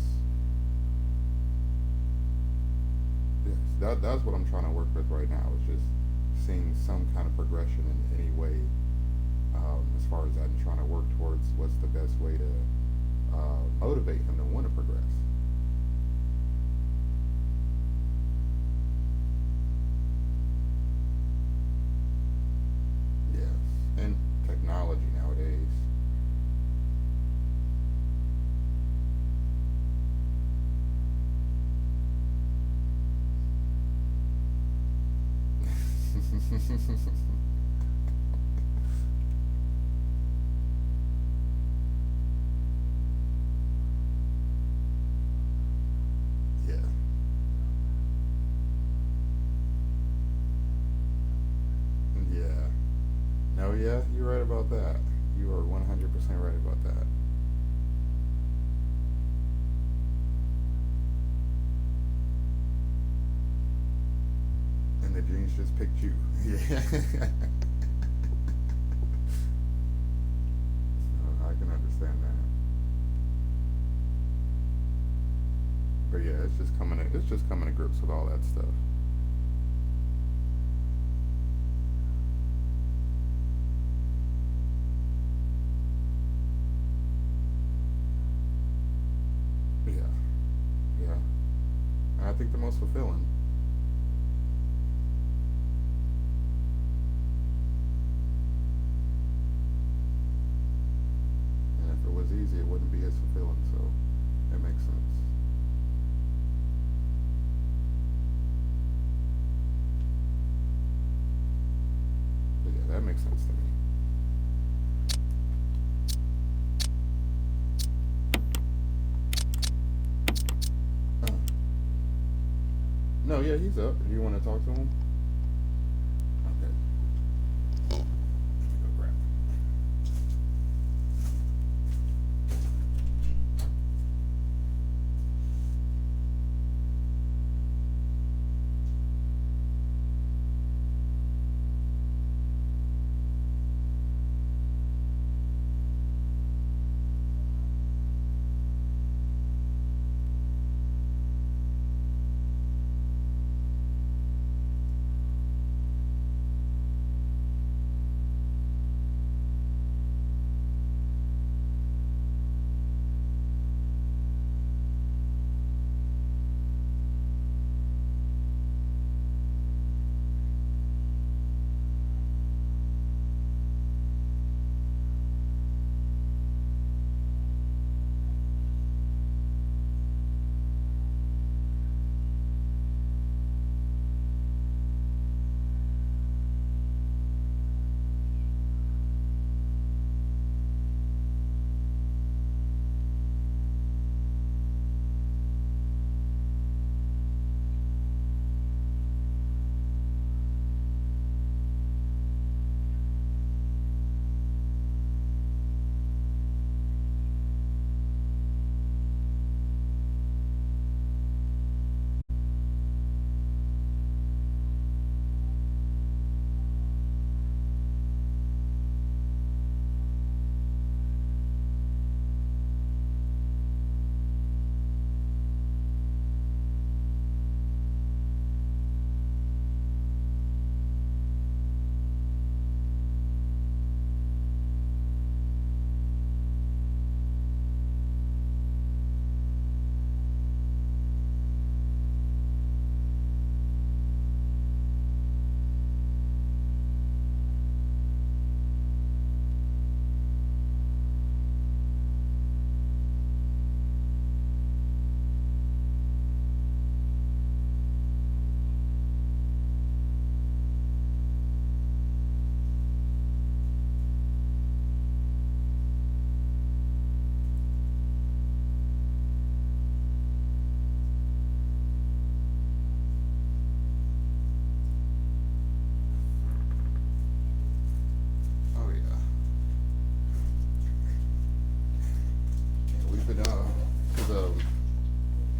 Yes. That's what I'm trying to work with right now. Is just seeing some kind of progression in any way, as far as that, and trying to work towards what's the best way to motivate him to want to progress. Yes. And technology nowadays. Yeah. Yeah. No, yeah, you're right about that. You are 100% right about that. And the genes just picked you. Yeah. I can understand that. But yeah, it's just coming to grips with all that stuff. Yeah. Yeah. And I think the most fulfilling. And if it was easy, it wouldn't be as fulfilling. So it makes sense. But yeah, that makes sense to me. Uh, no, yeah, he's up. Do you want to talk to him? Okay. Let me go grab him.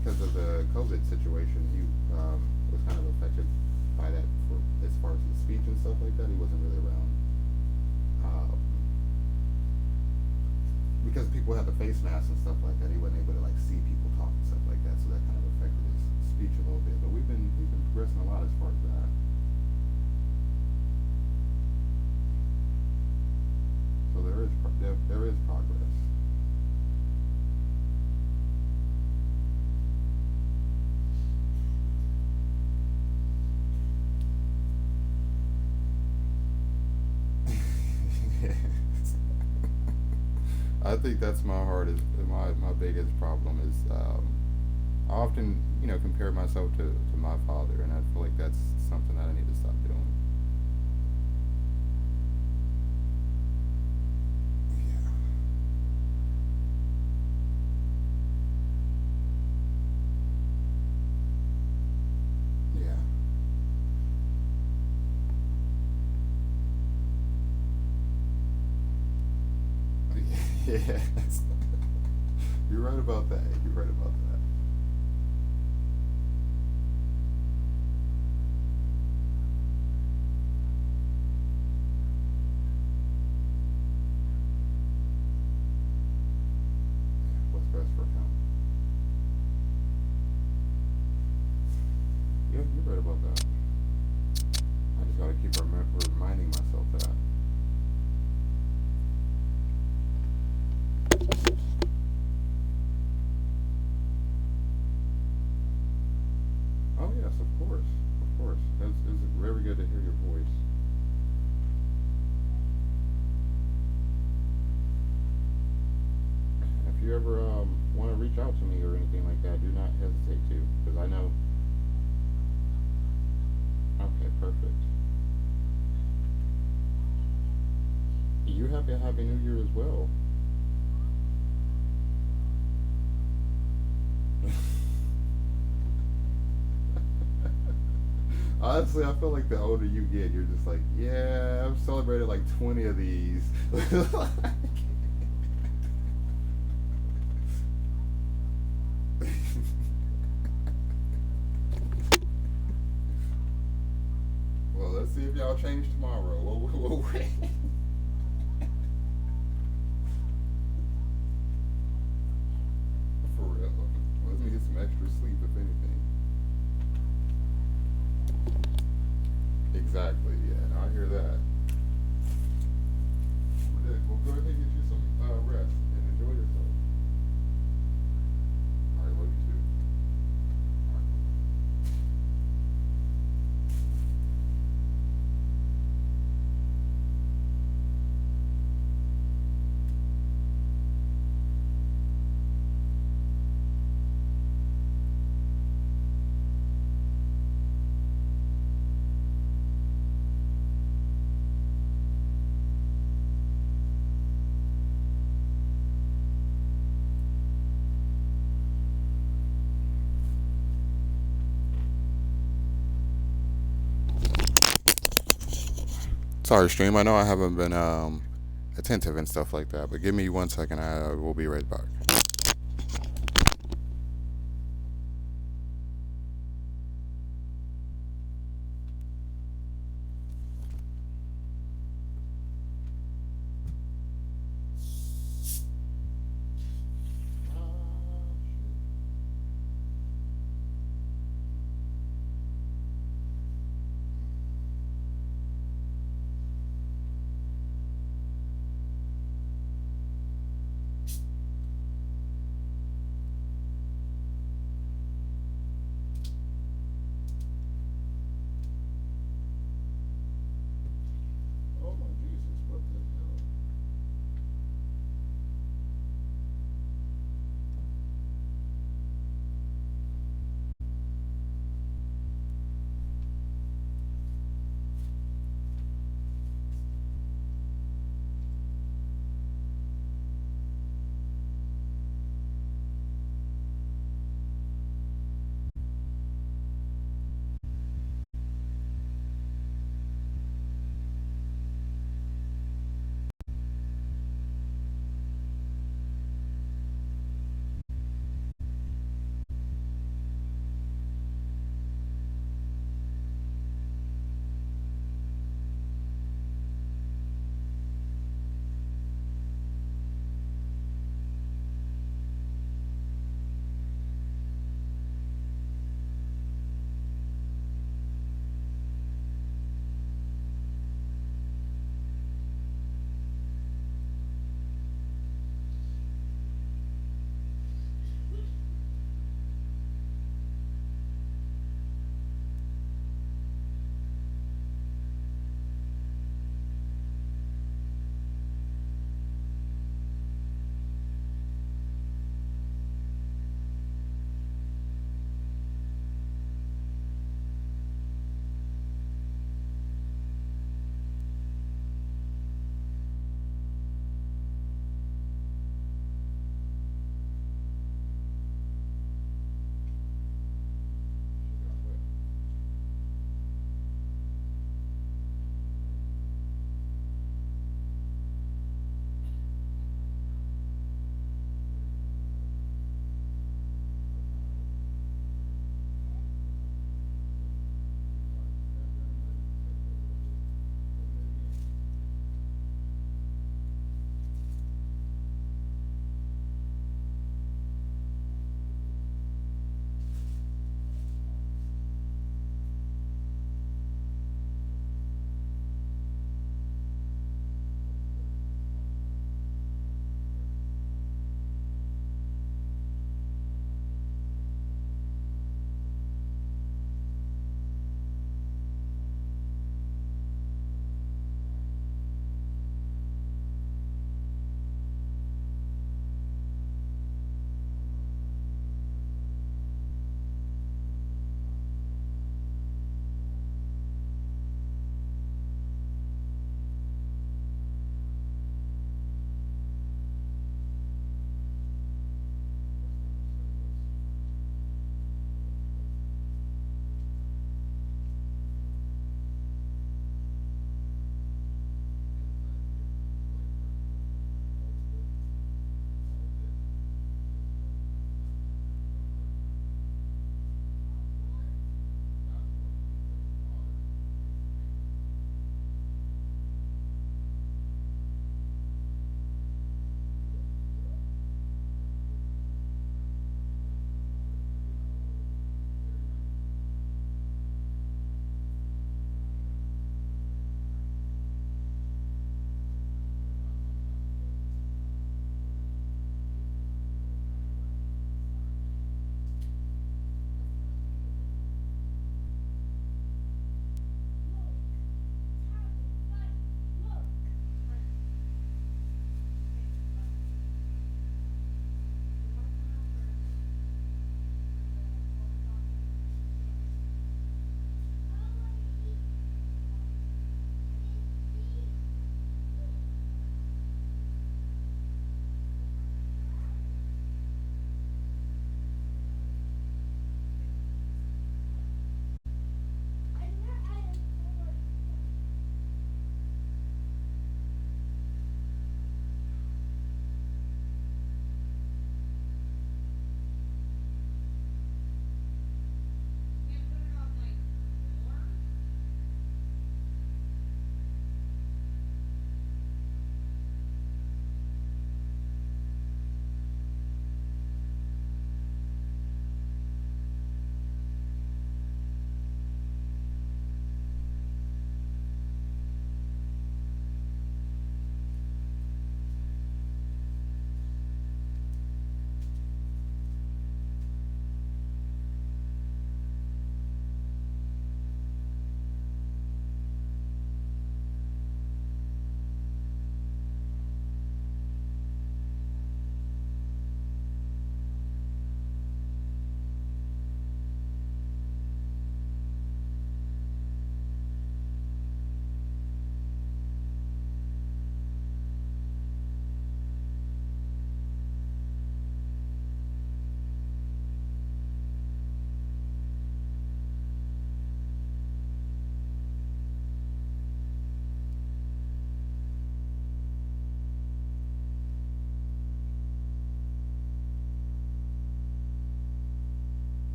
because of the COVID situation, he was kind of affected by that for as far as his speech and stuff like that. He wasn't really around because people had the face masks and stuff like that. He wasn't able to like see people talk and stuff like that, so that kind of affected his speech a little bit. But we've been progressing a lot as far as that. So there is progress. I think that's my hardest, my biggest problem is I often compare myself to my father, and I feel like that's something that I need to stop doing. Yeah. Yeah. Yes. You're right about that. You're right about that. Yeah, what's best for him? Yeah, you're right about that. I just gotta keep reminding myself that. Oh yes, of course, of course. It's very good to hear your voice. And if you ever want to reach out to me or anything like that, do not hesitate to, because I know. Okay, perfect. You happy Happy New Year as well. Honestly, I feel like the older you get, you're just like, yeah, I've celebrated like 20 of these. Well, let's see if y'all change tomorrow. We'll wait. For real. Let me get some extra sleep, if anything. Exactly, yeah, I hear that. Well, go ahead and get you some rest and enjoy yourself. All right, love you too. All right. Sorry, stream. I know I haven't been attentive and stuff like that, but give me 1 second. I will be right back.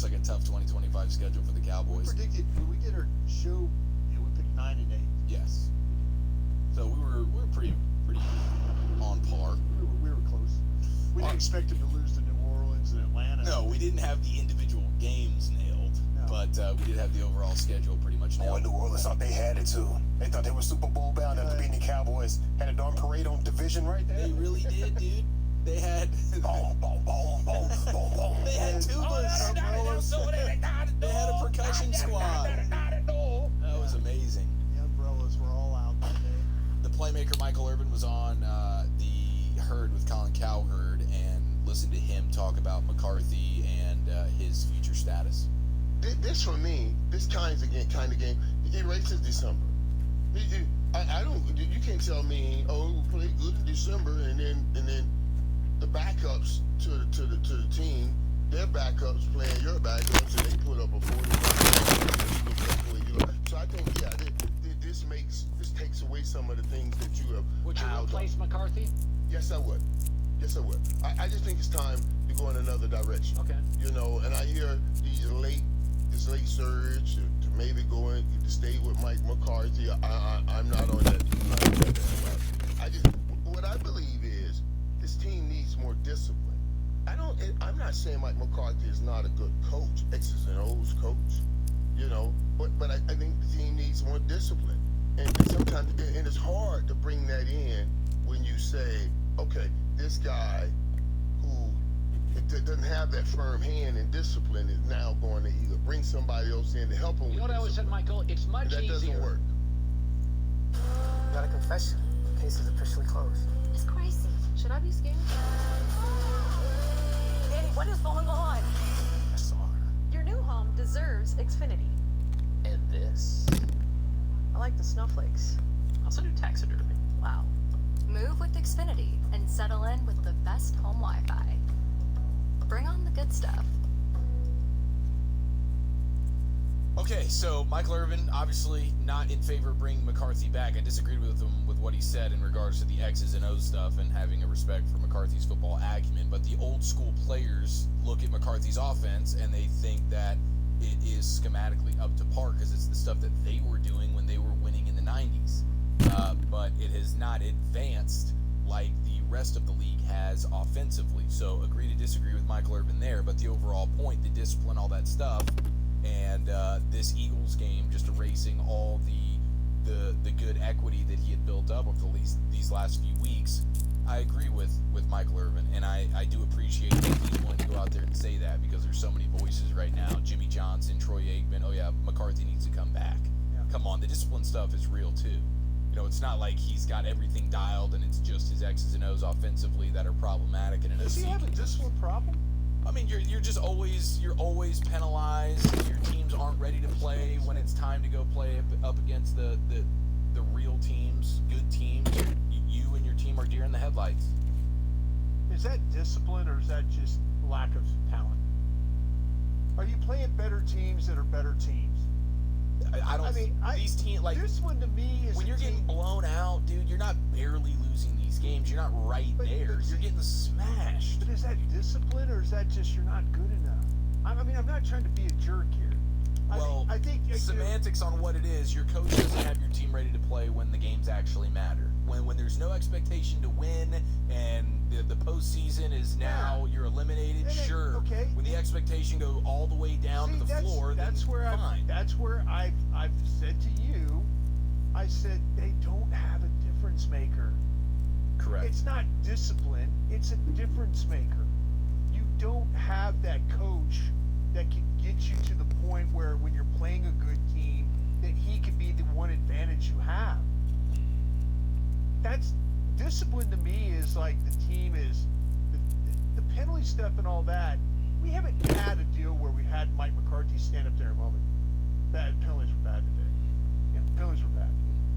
looks like a tough 2025 schedule for the We Cowboys. predicted when we did our show, we picked 9 and 8. Yes. So we were pretty on par. We were close. We didn't expect them to lose to New Orleans and Atlanta. No, we didn't have the individual games nailed, No. but we did have the overall schedule pretty much Oh, nailed. and New Orleans thought they had it too. They thought they were Super Bowl bound after beating the Cowboys. Had a darn parade on division right there. They really did, dude. They had Boom, boom, boom, boom, boom, boom. they had tubas. They had a percussion squad. That was amazing. The umbrellas were all out that day. The playmaker Michael Irvin was on the Herd with Colin Cowherd and listened to him talk about McCarthy and his future status. This for me, this kind of game, it erases December. I don't. You can't tell me, oh, we played good in December, and then the backups to the team, their backups playing your backups, and they put up a 40. So I think, yeah, this takes away some of the things that you have. Would you piled up. replace McCarthy? Yes, I would. Yes, I would. I just think it's time to go in another direction. Okay. You know, and I hear this late surge to maybe go in to stay with Mike McCarthy. I'm not on that. What I believe is this team needs more discipline. I'm not saying Mike McCarthy is not a good coach, X's and O's coach, you know, but I think the team needs more discipline. And sometimes, and it's hard to bring that in when you say, okay, this guy who doesn't have that firm hand and discipline is now going to either bring somebody else in to help him. You know what I always said, Michael? It's much that easier. doesn't work. Got a confession. The case is officially closed. It's crazy. Should I be scared? Danny, what is going on? I saw her. Your new home deserves Xfinity. And this. I like the snowflakes. Also do taxidermy. Wow. Move with Xfinity and settle in with the best home Wi-Fi. Bring on the good stuff. Okay, so Michael Irvin obviously not in favor of bringing McCarthy back. I disagreed with him with what he said in regards to the X's and O's stuff and having a respect for McCarthy's football acumen. But the old school players look at McCarthy's offense and they think that it is schematically up to par because it's the stuff that they were doing when they were winning in the 90s. But it has not advanced like the rest of the league has offensively. So agree to disagree with Michael Irvin there, but the overall point, the discipline, all that stuff, and this Eagles game just erasing all the good equity that he had built up over these last few weeks. I agree with Michael Irvin, and I do appreciate that he's willing to go out there and say that because there's so many voices right now. Jimmy Johnson, Troy Aikman, oh yeah, McCarthy needs to come back. Yeah. Come on, the discipline stuff is real too. You know, it's not like he's got everything dialed and it's just his X's and O's offensively that are problematic and an Does he have a discipline problem? I mean, you're always penalized. Your teams aren't ready to play when it's time to go play up against the real teams, good teams. You and your team are deer in the headlights. Is that discipline or is that just lack of talent? Are you playing better teams that are better teams? I don't. These teams like this one to me is when you're getting blown out, dude. You're not barely losing these games. You're not right there. You're getting smashed. But is that discipline or is that just you're not good enough? I mean, I'm not trying to be a jerk here. Well, I think semantics on what it is. Your coach doesn't have your team ready to play when the games actually matter. When there's no expectation to win and the postseason is now you're eliminated. Sure. Okay. When the expectation go all the way down to the floor, that's then where fine. That's where I've said to you, I said they don't have a difference maker. Correct. It's not discipline. It's a difference maker. You don't have that coach that can get you to the point where when you're playing a good team, that he could be the one advantage you have. That's discipline to me is like the team is the penalty stuff and all that. We haven't had a deal where we had Mike McCarthy stand up there and moment. Bad penalties were bad today. Yeah, penalties were bad.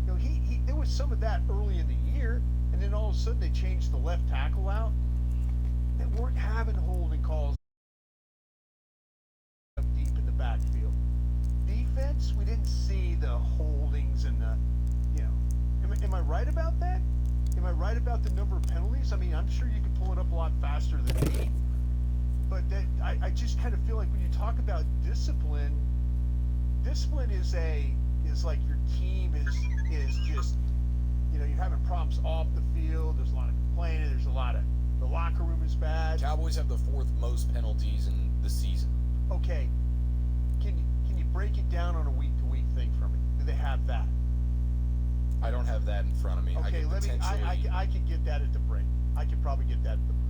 You know, he there was some of that early in the year, and then all of a sudden they changed the left tackle out. They weren't having holding calls up deep in the backfield. Defense, we didn't see the holdings and the, you know. Am I right about that? Am I right about the number of penalties? I mean, I'm sure you could pull it up a lot faster than me. but that I just kind of feel like when you talk about discipline is like your team is just, you know, you're having problems off the field. There's a lot of complaining. There's a lot of, the locker room is bad. Cowboys have the 4th most penalties in the season. Okay, can you break it down on a week-to-week thing for me? Do they have that? I don't have that in front of me. Okay, I could get that at the break. I could probably get that at the break.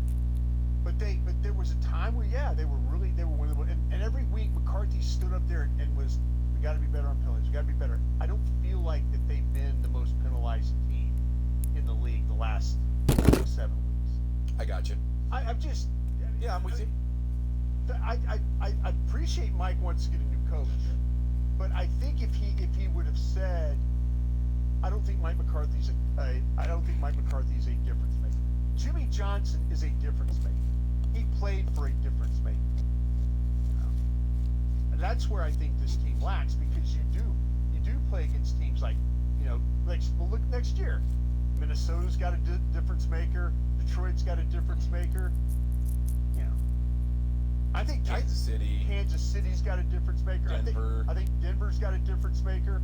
But there was a time where, yeah, they were one of the, and every week McCarthy stood up there and was, we got to be better on penalties. We got to be better. I don't feel like that they've been the most penalized team in the league the last 7 weeks. I got you. I'm just, Yeah, I'm with you. I appreciate Mike wants to get a new coach, but I think if he would have said, I don't think Mike McCarthy's a difference maker. Jimmy Johnson is a difference maker. He played for a difference maker. You know? And that's where I think this team lacks, because you do play against teams like, you know, look next year. Minnesota's got a difference maker. Detroit's got a difference maker. You know, I think Kansas City's got a difference maker. Denver. I think Denver's got a difference maker.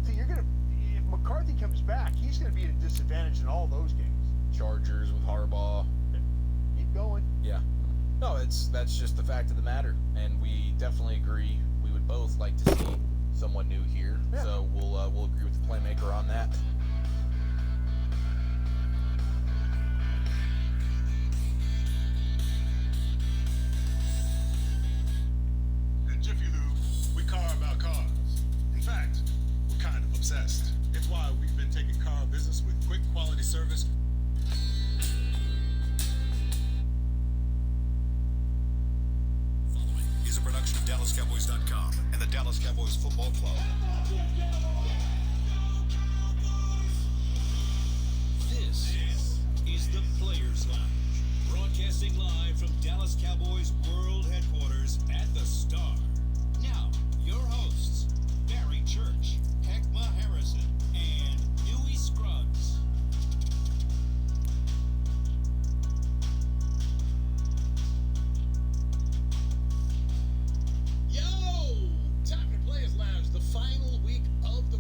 So if McCarthy comes back, he's gonna be at a disadvantage in all those games. Chargers with Harbaugh. Keep going. Yeah. No, that's just the fact of the matter, and we definitely agree. We would both like to see someone new here, Yeah. so we'll agree with the playmaker on that. At Jiffy Lube, we car about cars. In fact, we're kind of obsessed. It's why we've been taking car business with quick quality service. Following is a production of DallasCowboys.com and the Dallas Cowboys Football Club. This is the Players Lounge, broadcasting live from Dallas Cowboys World Headquarters at the Star. Now, your hosts, Barry Church, Heckma Harrison, and Huey Scruggs. Yo! Time for Players Lounge, the final week of the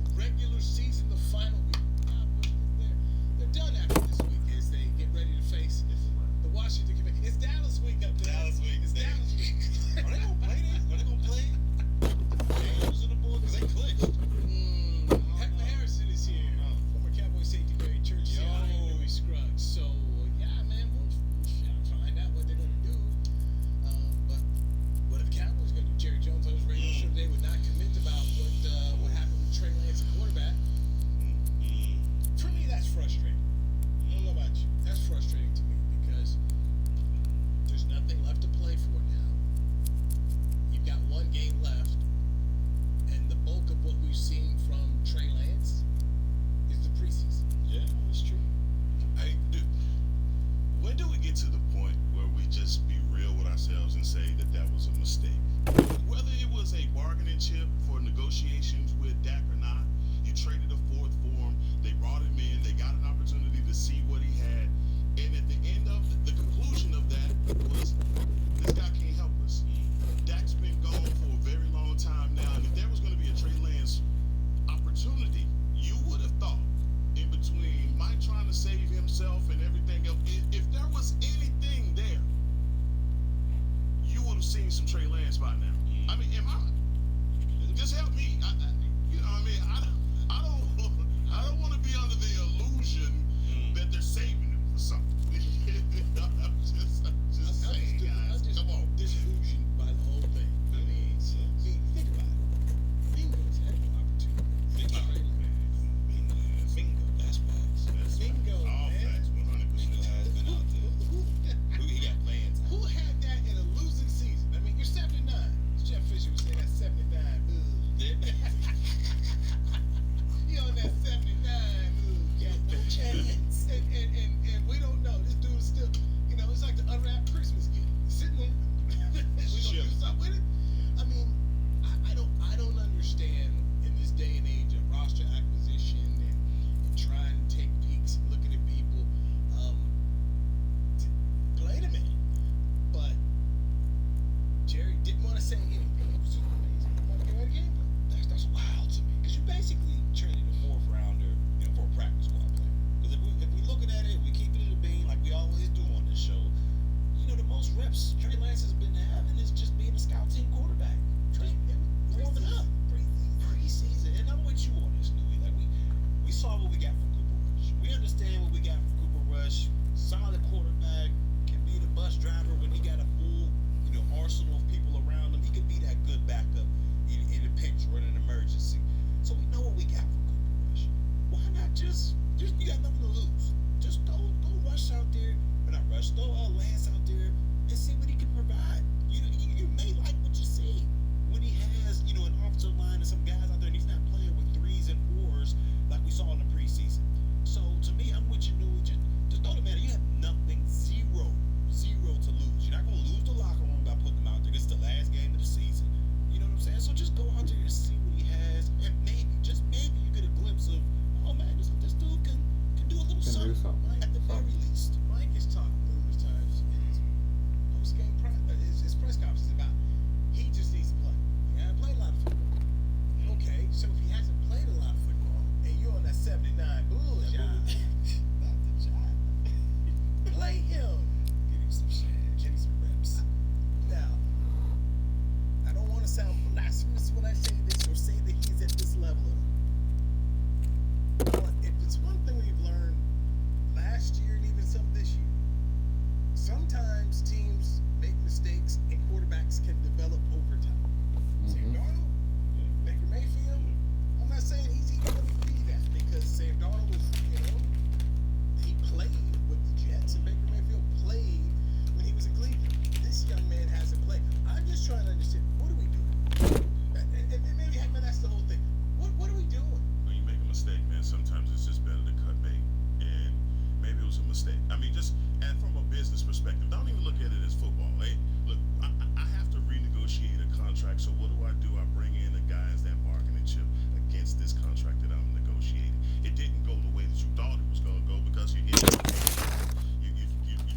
mistake. I mean, just and from a business perspective, don't even look at it as football. Hey, look, I have to renegotiate a contract. So what do? I bring in the guys that bargaining chip against this contract that I'm negotiating. It didn't go the way that you thought it was going to go because you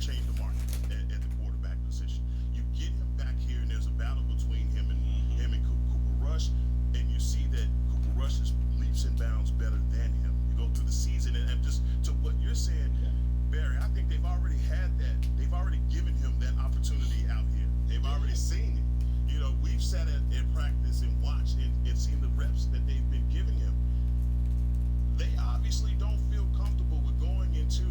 changed the market at the quarterback position. You get him back here, and there's a battle between him and Cooper Rush, and you see that Cooper Rush is leaps and bounds better than him. You go through the season, and just to what you're saying, Barry, I think they've already had that. They've already given him that opportunity out here. They've already seen it. You know, we've sat at practice and watched and seen the reps that they've been giving him. They obviously don't feel comfortable with going into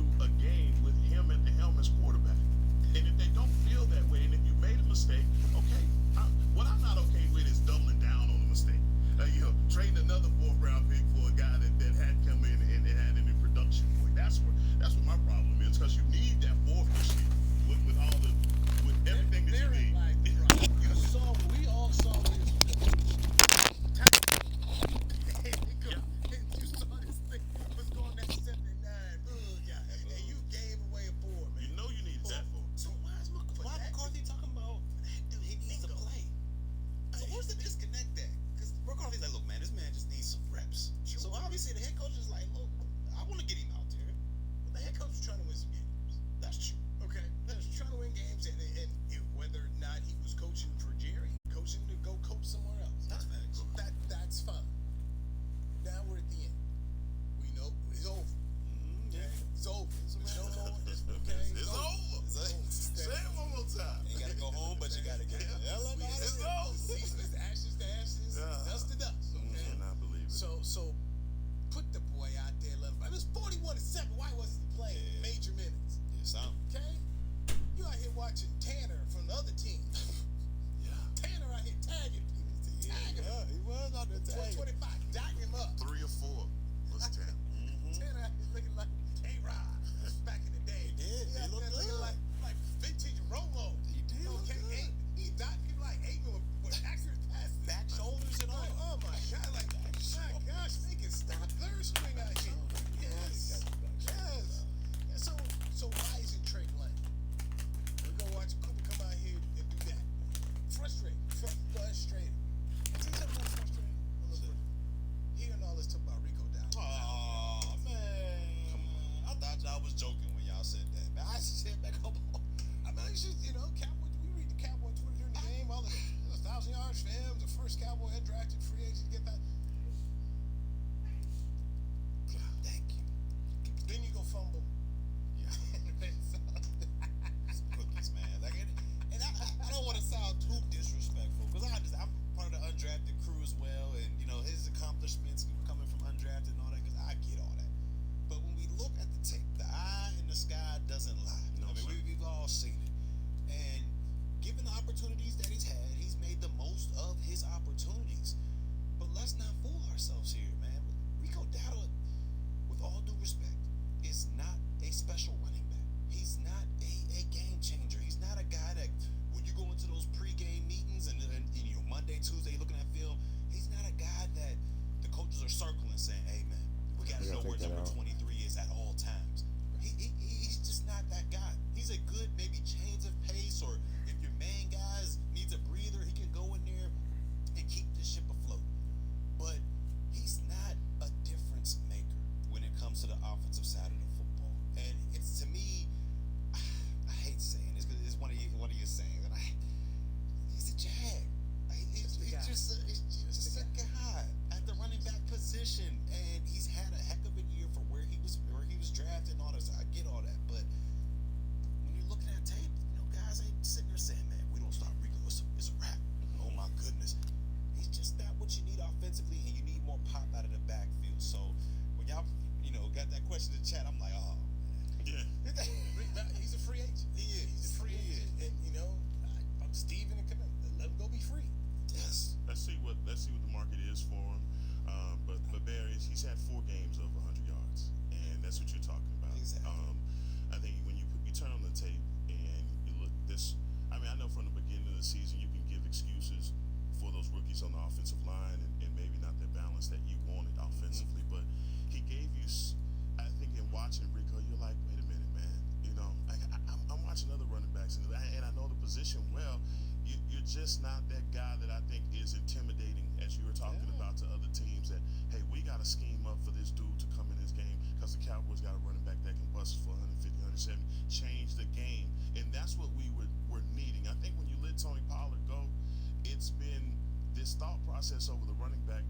process over the running back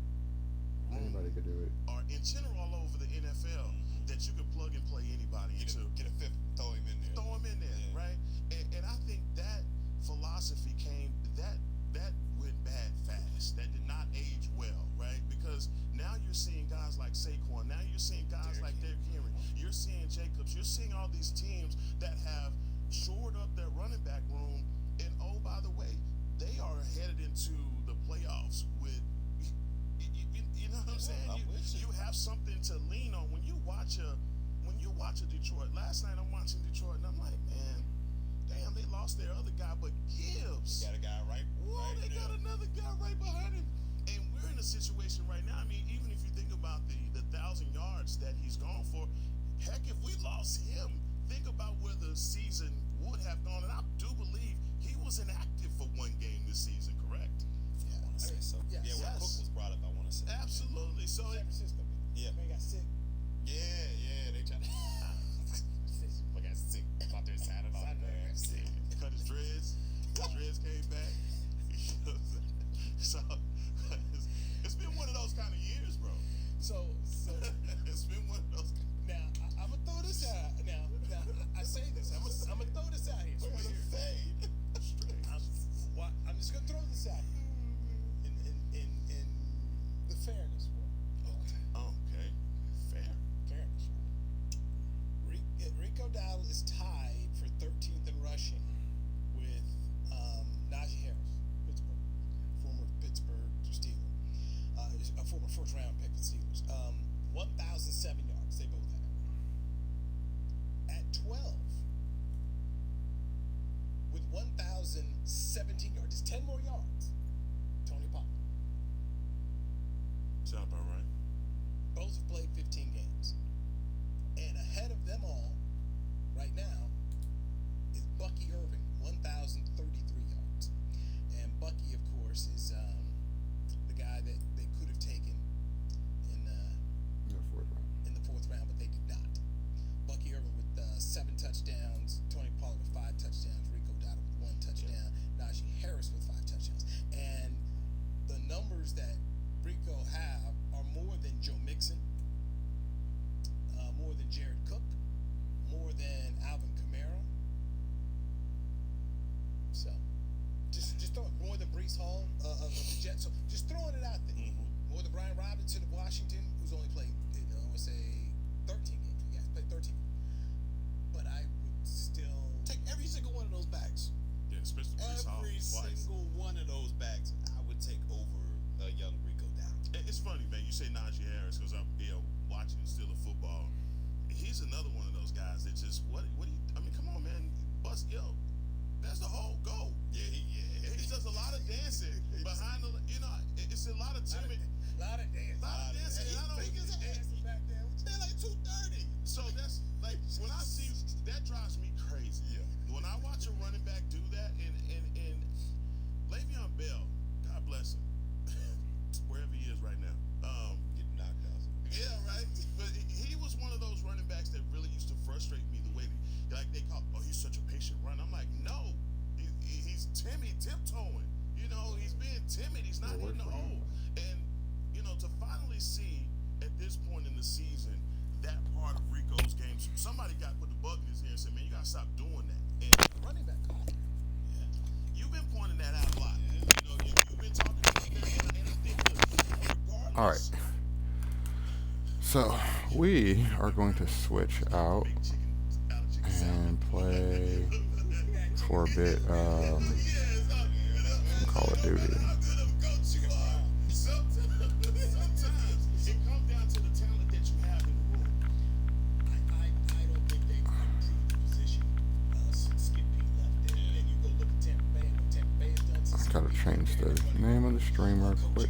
room Anybody could do it. or in general all over the NFL that you can plug and play anybody into. Get a fifth, throw him in there. Throw him in there, Yeah. right? And I think that philosophy that went bad fast. That did not age well, right? Because now you're seeing guys like Saquon. Now you're seeing guys like Derrick Henry. You're seeing Jacobs. You're seeing all these teams that have shored up their running back room. And oh, by the way, they are headed into the playoffs with. You know what I'm saying? You have something to lean on when you watch a Detroit. Last night I'm watching Detroit and I'm like, man, damn, they lost their other guy, but Gibbs. They got a guy right. They got another guy right behind him. And we're in a situation right now. I mean, even if you think about the 1,000 yards that he's gone for, heck, if we lost him, think about where the season would have gone. And I do believe he was inactive for one game this season, correct? Yeah, I want to say so. Yes. Yeah, when Cook was brought up, I want to say. Absolutely. So San Francisco. Yeah. Man got sick. Yeah, they tried to. Look at sick. Out there signing off. Sick. cut his dreads. His dreads came back. So it's been one of those kind of years, bro. So It's been one of those. now I'm gonna throw this out. Now I say this. I'm gonna throw this out here. For the fade. Straight. I'm just gonna throw this out here. In the fairness world. Okay. Fair. Fairness world. Rico Dowdle is tied for 13th in rushing with Najee Harris, Pittsburgh, former Pittsburgh Steeler, a former first round pick for the Steelers. 1,007 yards they both have. At 12, with 1,017 yards, it's 10 more yards. Tony Pollard. Sound about right. Both have played 15 games. And ahead of them all, right now, is Bucky Irving, 1,033 yards. And Bucky, of course, is the guy that they could have taken in the fourth round, but they did not. Bucky Irving with 7 touchdowns, Tony Pollard with 5 touchdowns, Rico Dowdle with 1 touchdown, Najee Harris with 5 touchdowns. And the numbers that Rico have are more than Joe Mixon, more than Jared Cook, more than Alvin Kamara. So, just throwing more than Breece Hall of the Jets. So, just throwing it out there. More than Brian Robinson of Washington, who's only played, I would say 13 games. Yeah, he's played 13. But I would still Take every single one of those backs. Yeah, especially Breece Hall Every twice. single one of those backs, I would take over a young Rico Dowdle. It's funny, man. You say Najee Harris because I'm watching Steeler football. He's another one of those guys that just what do you? I mean, come on, man. Bust that's the whole goal. Yeah, He does a lot of dancing behind the. It's a lot of timid. lot of dance. Lot of dancing. And I don't. Big as ass back there. They're like 230. So that's like when I see that drives me crazy. Yeah. When I watch a running back do that, and Le'Veon Bell, God bless him, wherever he is right now. Getting knocked out. Yeah, right. But he was one of those running backs that really used to frustrate me. The way they call, he's such a patient runner. I'm like, no, he's tiptoeing. He's being timid. He's not in the hole. And to finally see at this point in the season that part of Rico's game, somebody got to put the bug in his ear and said, man, you got to stop doing that. And Running back. you've been pointing that out a lot. You've been talking about that, and I think regardless. All right. So we are going to switch out and play for a bit some Call of Duty. Sometimes it comes down to the talent that you have in the room. I don't think they've improved the position since Skip Pete left. And you go look at Tampa Bay and what Tampa Bay has done since I gotta change the name of the stream real quick.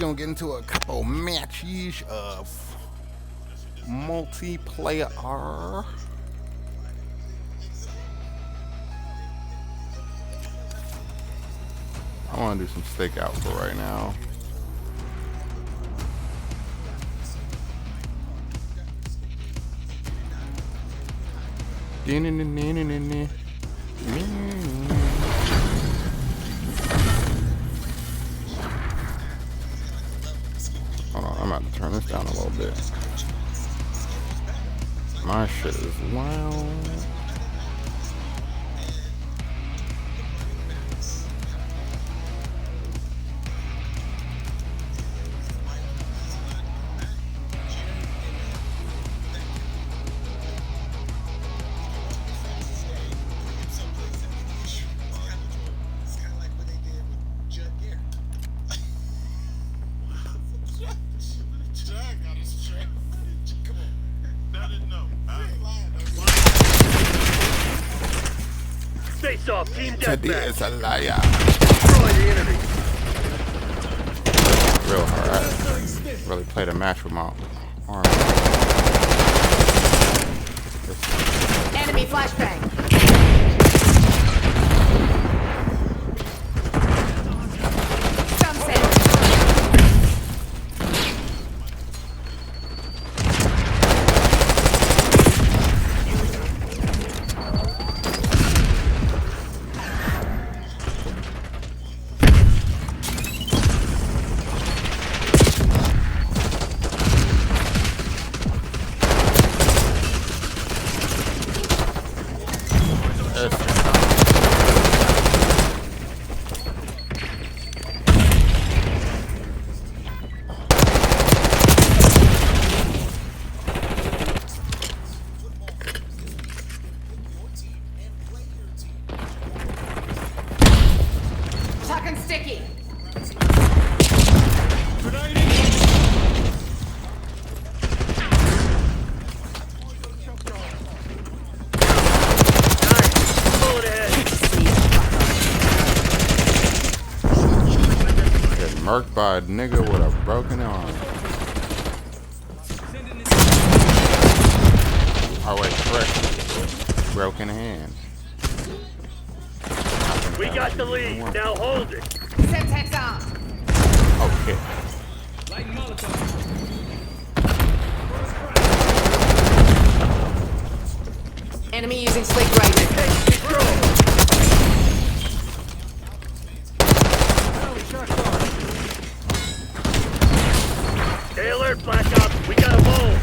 gonna get into a couple matches of multiplayer. I want to do some stakeout for right now. Hold on, I'm about to turn this down a little bit. My shit is loud. Teddy is a liar. Real hard. I really played a match with my arm. Enemy flashbang. Sticky. Get murked by a nigga with a broken arm. Oh wait, correct. Broken hand. We got the lead. Now hold it. Semtex on. Oh shit. Enemy using slick right. Stay alert, Black Ops. We got a mole.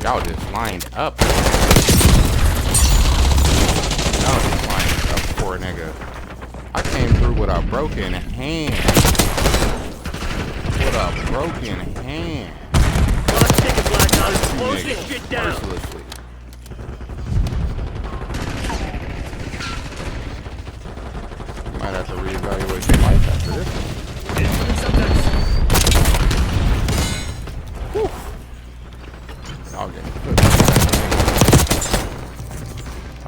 Y'all just lined up. Y'all just lined up, poor nigga. I came through with a broken hand. With a broken hand. Mercilessly. Might have to reevaluate your life after this one. Whew. I'll get it.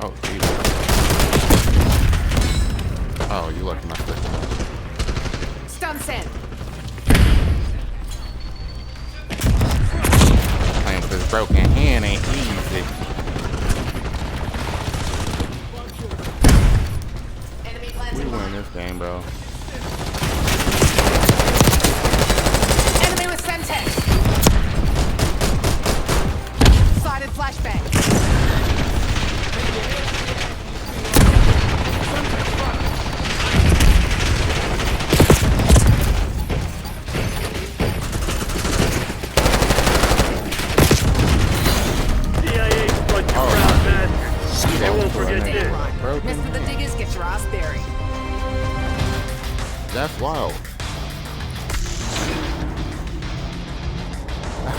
Oh, Jesus. Oh, you lucky my foot. Stun send. Playing with this broken hand ain't easy. We win this game, bro. Enemy with Semtex. Sided flashbang.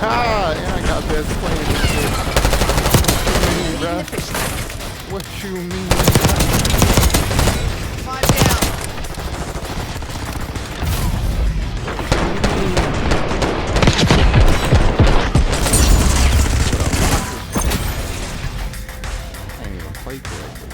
Ah, and I got best playing this shit. What you mean, bruh? Five down. I ain't even play correctly.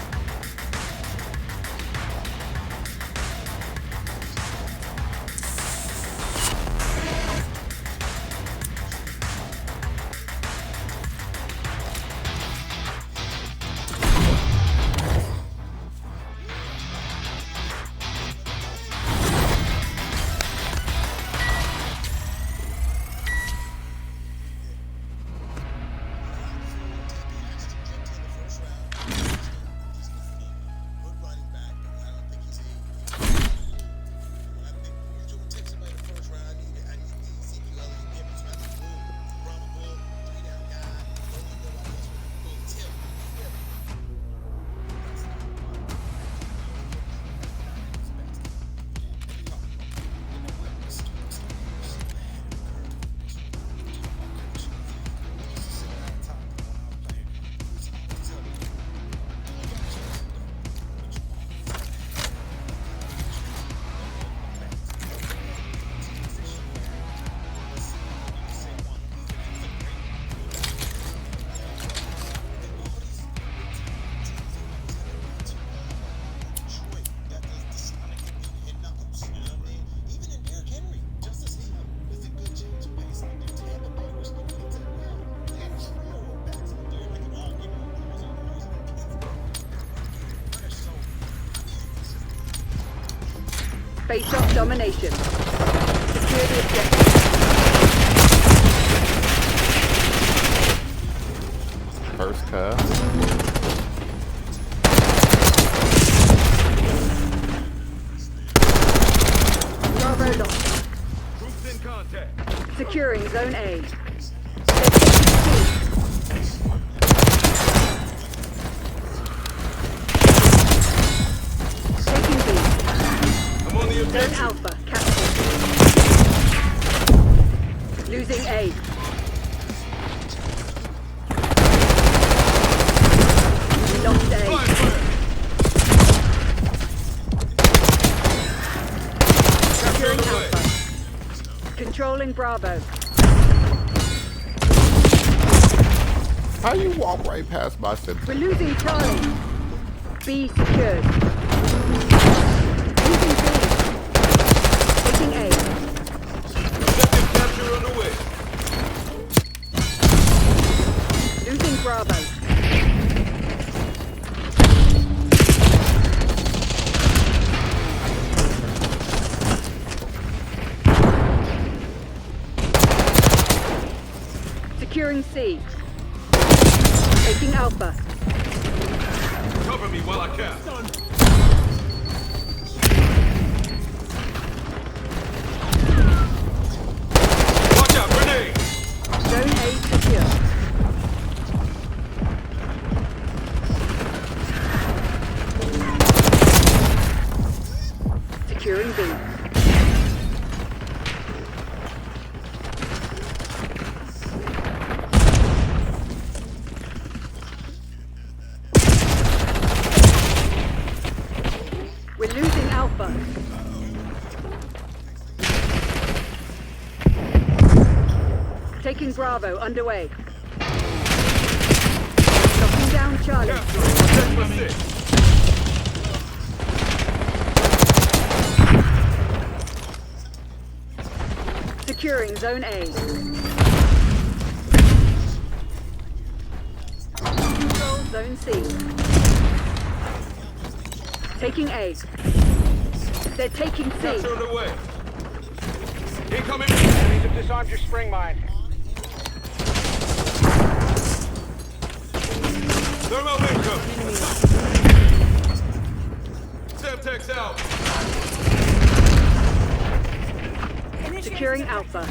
Face-off domination. Secure the objective. First cuff. Bravo lost. Troops in contact. Securing Zone A. Taking B. I'm on the Zone objective. Alpha captured. Losing A. Lost A. Securing Alpha. Controlling Bravo. How you walk right past my center? We're losing Charlie. B secured. Losing B. Taking A. Objective capture underway. Losing Bravo. Securing C. Taking Alpha. Cover me while I can. Watch out, grenade! Zone A secure. Securing B. We're losing Alpha. Taking Bravo underway. Knocking down Charlie. Protect my six. Securing Zone A. Control Zone C. Taking A. They're taking C. Capture underway. Incoming. Enemies have disarmed your spring mine. Thermal income. Semtex out. Securing Alpha.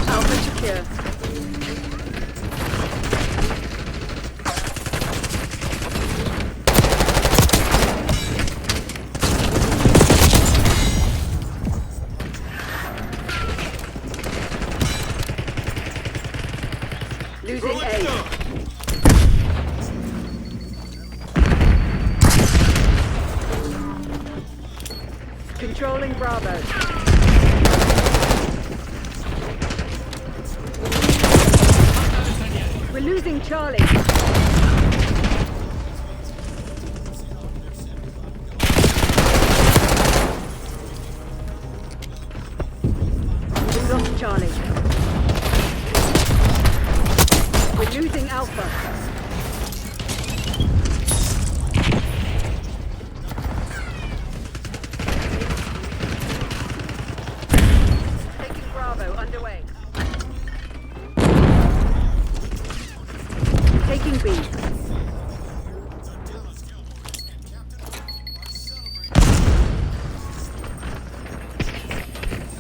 Alpha secure. Controlling Bravo. We're losing Charlie. We lost Charlie. We're losing Alpha. Taking Bravo underway. Taking B.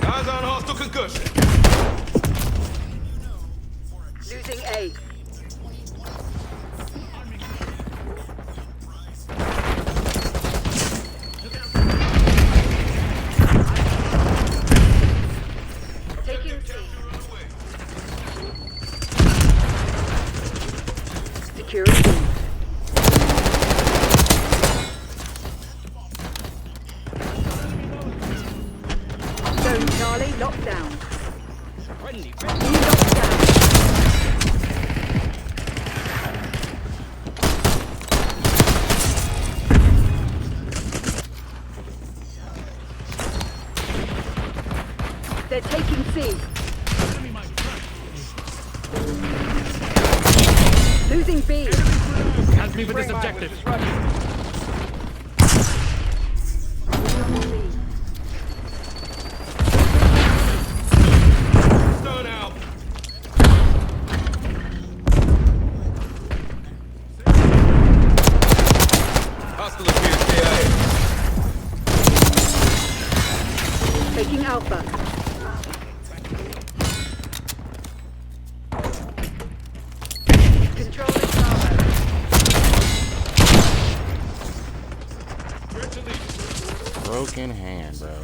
Eyes on hostile concussion. Losing A. Taking C. Securing B. Zone Charlie locked down. B locked down. They're taking C. Losing B. Help me with this objective. Stun out. Hostile appears KIA. Taking Alpha. Controlling Bravo. Broken hand, bro.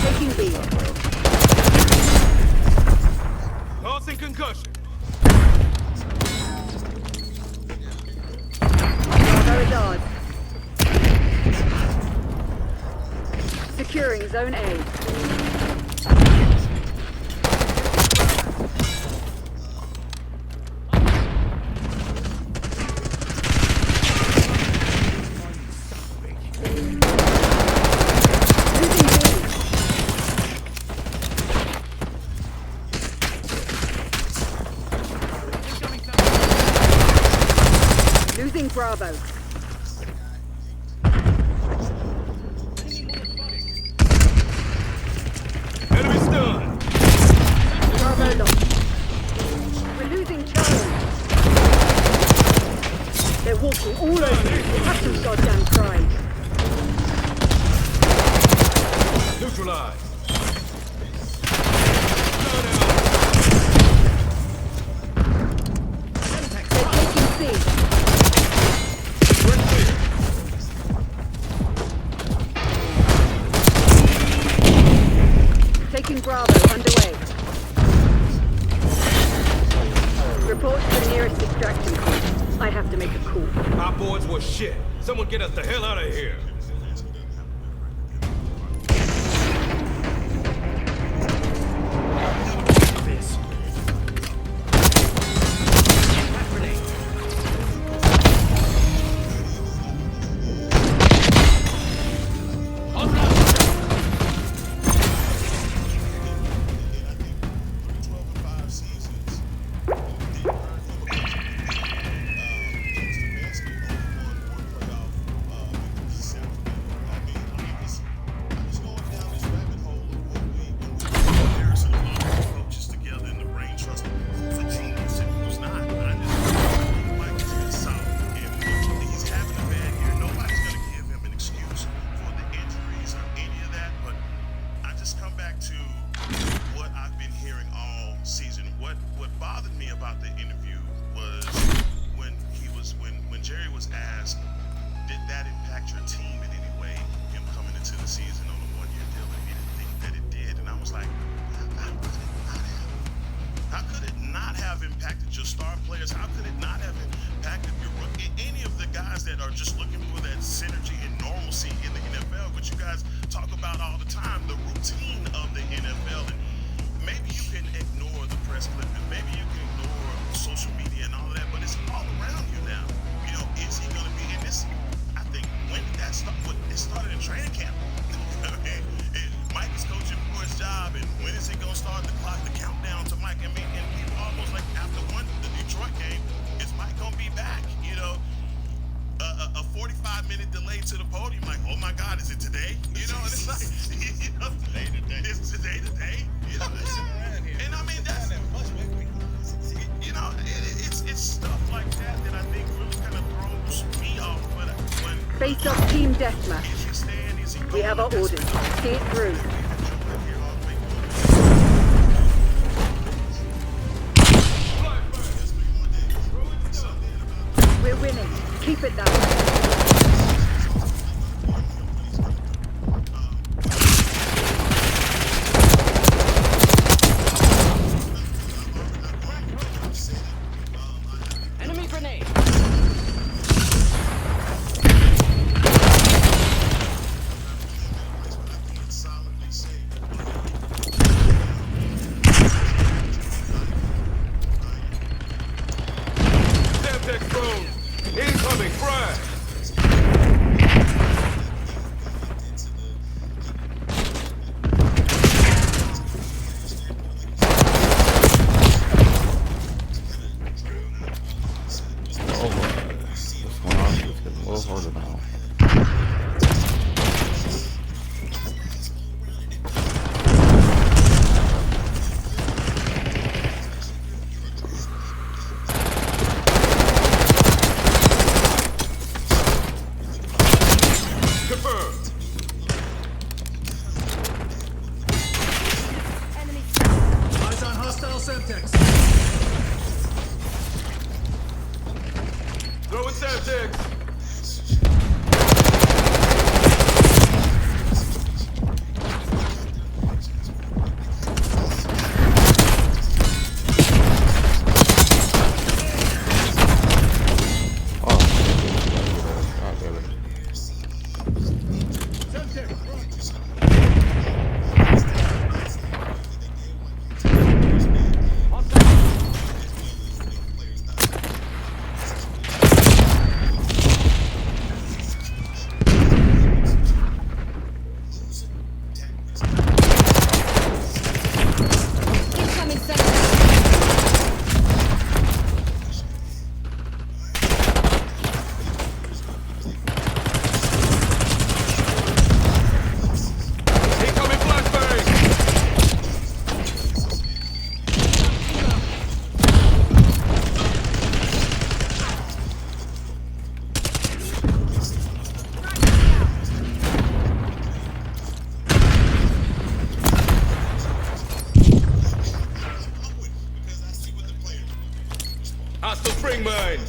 Taking B. Tossing concussion. Bravo is ours. Securing Zone A. Losing Bravo. Enemy stun. Bravo lost. We're losing Charlie. They're walking all over me. Have some goddamn pride. Neutralized. They're taking C. Taking Bravo underway. Report to the nearest extraction point. I have to make a call. Our boards were shit. Someone get us the hell out of here. talk about all the time the routine of the NFL. And maybe you can ignore the press clipping, maybe you can ignore social media and all of that, but it's all around you now. You know, is he going to be in this? I think when did that start? It started in training camp. Mike is coaching for his job, and when is he going to start the clock, the countdown to Mike? I mean, and people almost like after the Detroit game, is Mike going to be back? You know, a 45-minute delay to the podium, like, oh my God, is it today? You know, and it's like, you know, it's today. You know, and I mean, that's, you know, it's stuff like that that I think really kind of throws me off. But when Face-off team deathmatch. We have our orders. See it through. We're winning. Keep it that way. Enemy grenade. Semtex drone. Incoming. Frag. Oh, what's going on? It's getting a little harder now. Confirmed. Eyes on hostile Semtex. Throwing Semtex. Oh, God damn it. Incoming center. Incoming flashbang. Hostile spring mine.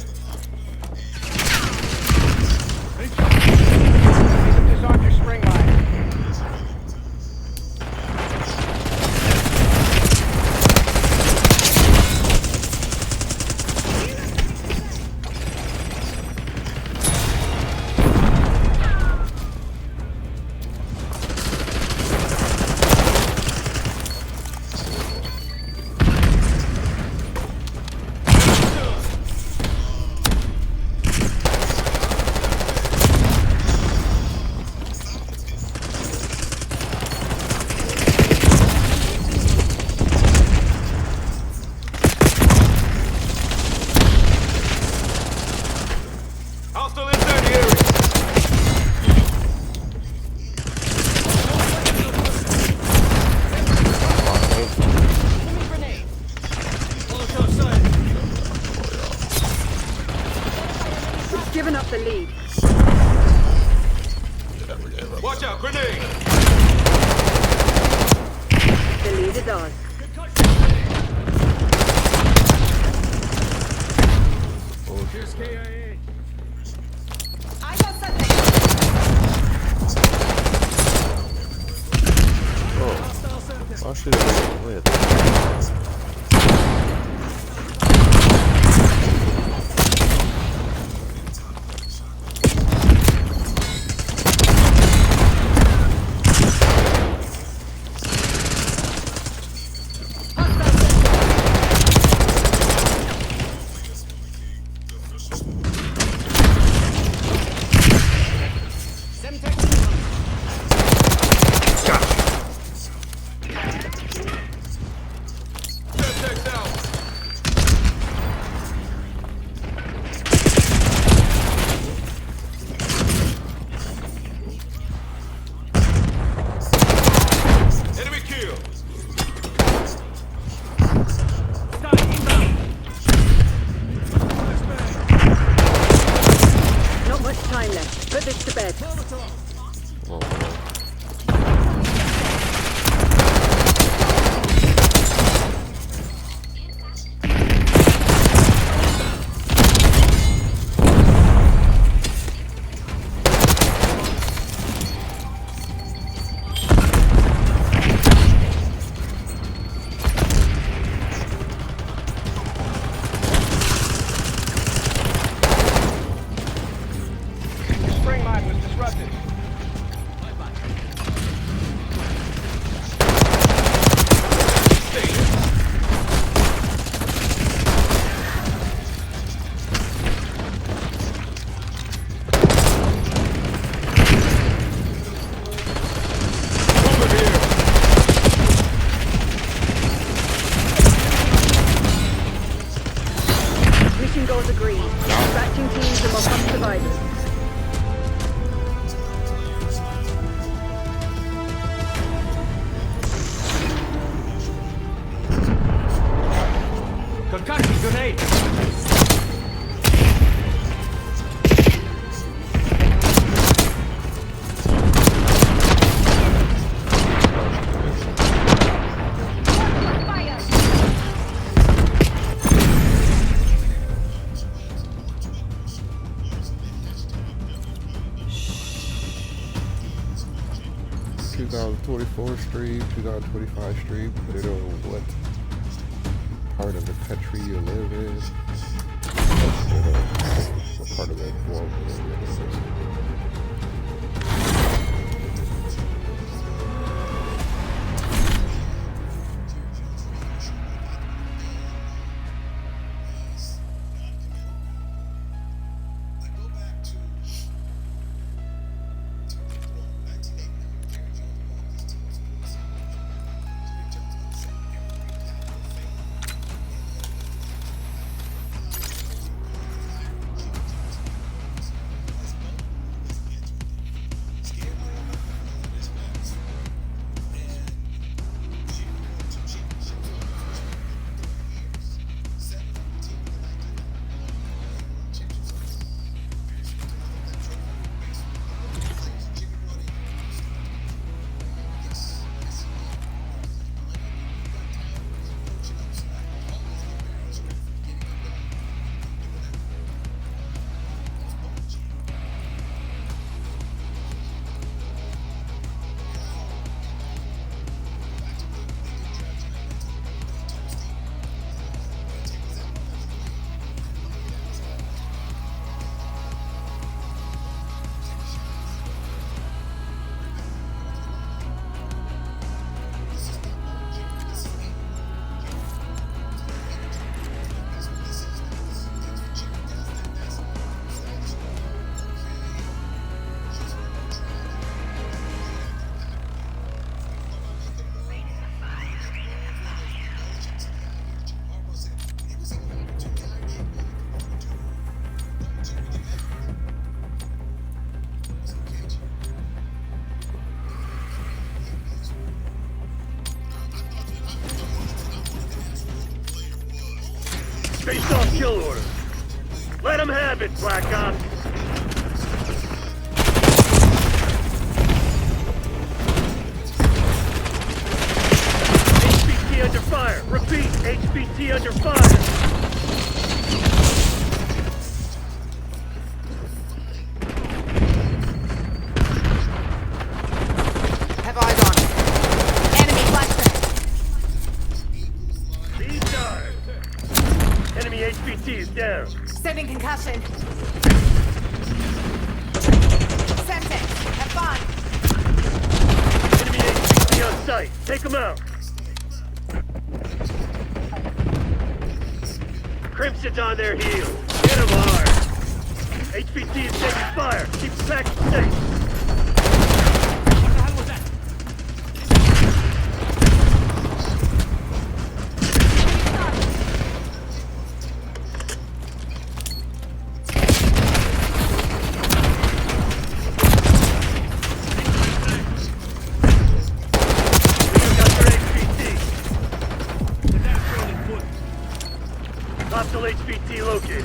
Disarm your spring line. Hostile incendiary. Enemy grenade. We've given up the lead. Watch out, grenade. The lead is ours. Here's KIA. I got something. Hostile Semtex. Oh, shit, wait. time left. Put this to bed. Whoa. Spring mine was disrupted. Mission goals agreed. Dispatching teams and we'll find survivors. Concussion grenade. Fire! 2024 Street, 2025 Street, put it on what part of the country you live in. What part of the world you live in. Face off kill order. Let him have it, Black Ops. HBT under fire. Repeat, HBT under fire. Have eyes on me. Enemy flashback. These guys. Enemy HBT is down. Sending concussion. Semtex. Have fun. Enemy HBT on sight. Take him out. Crimson's on their heels. Get him hard. HBT is taking fire. Keep the package safe. What the hell was that? Hostile HBT located.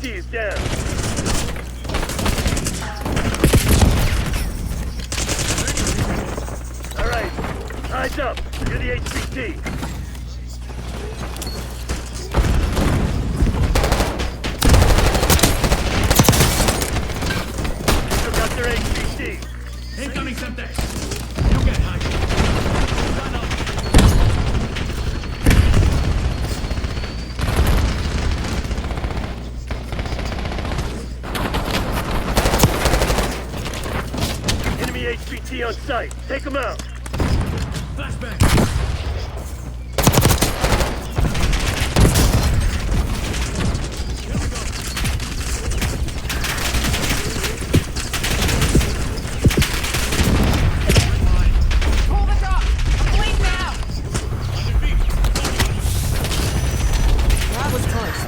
HVT is down. All right, eyes up. You're the HVT. Took out their HVT. Incoming Semtex. You get high. Enemy HVT on site. Take them out. Flashbang. Pull the drop! I'm bleeding out! That was close.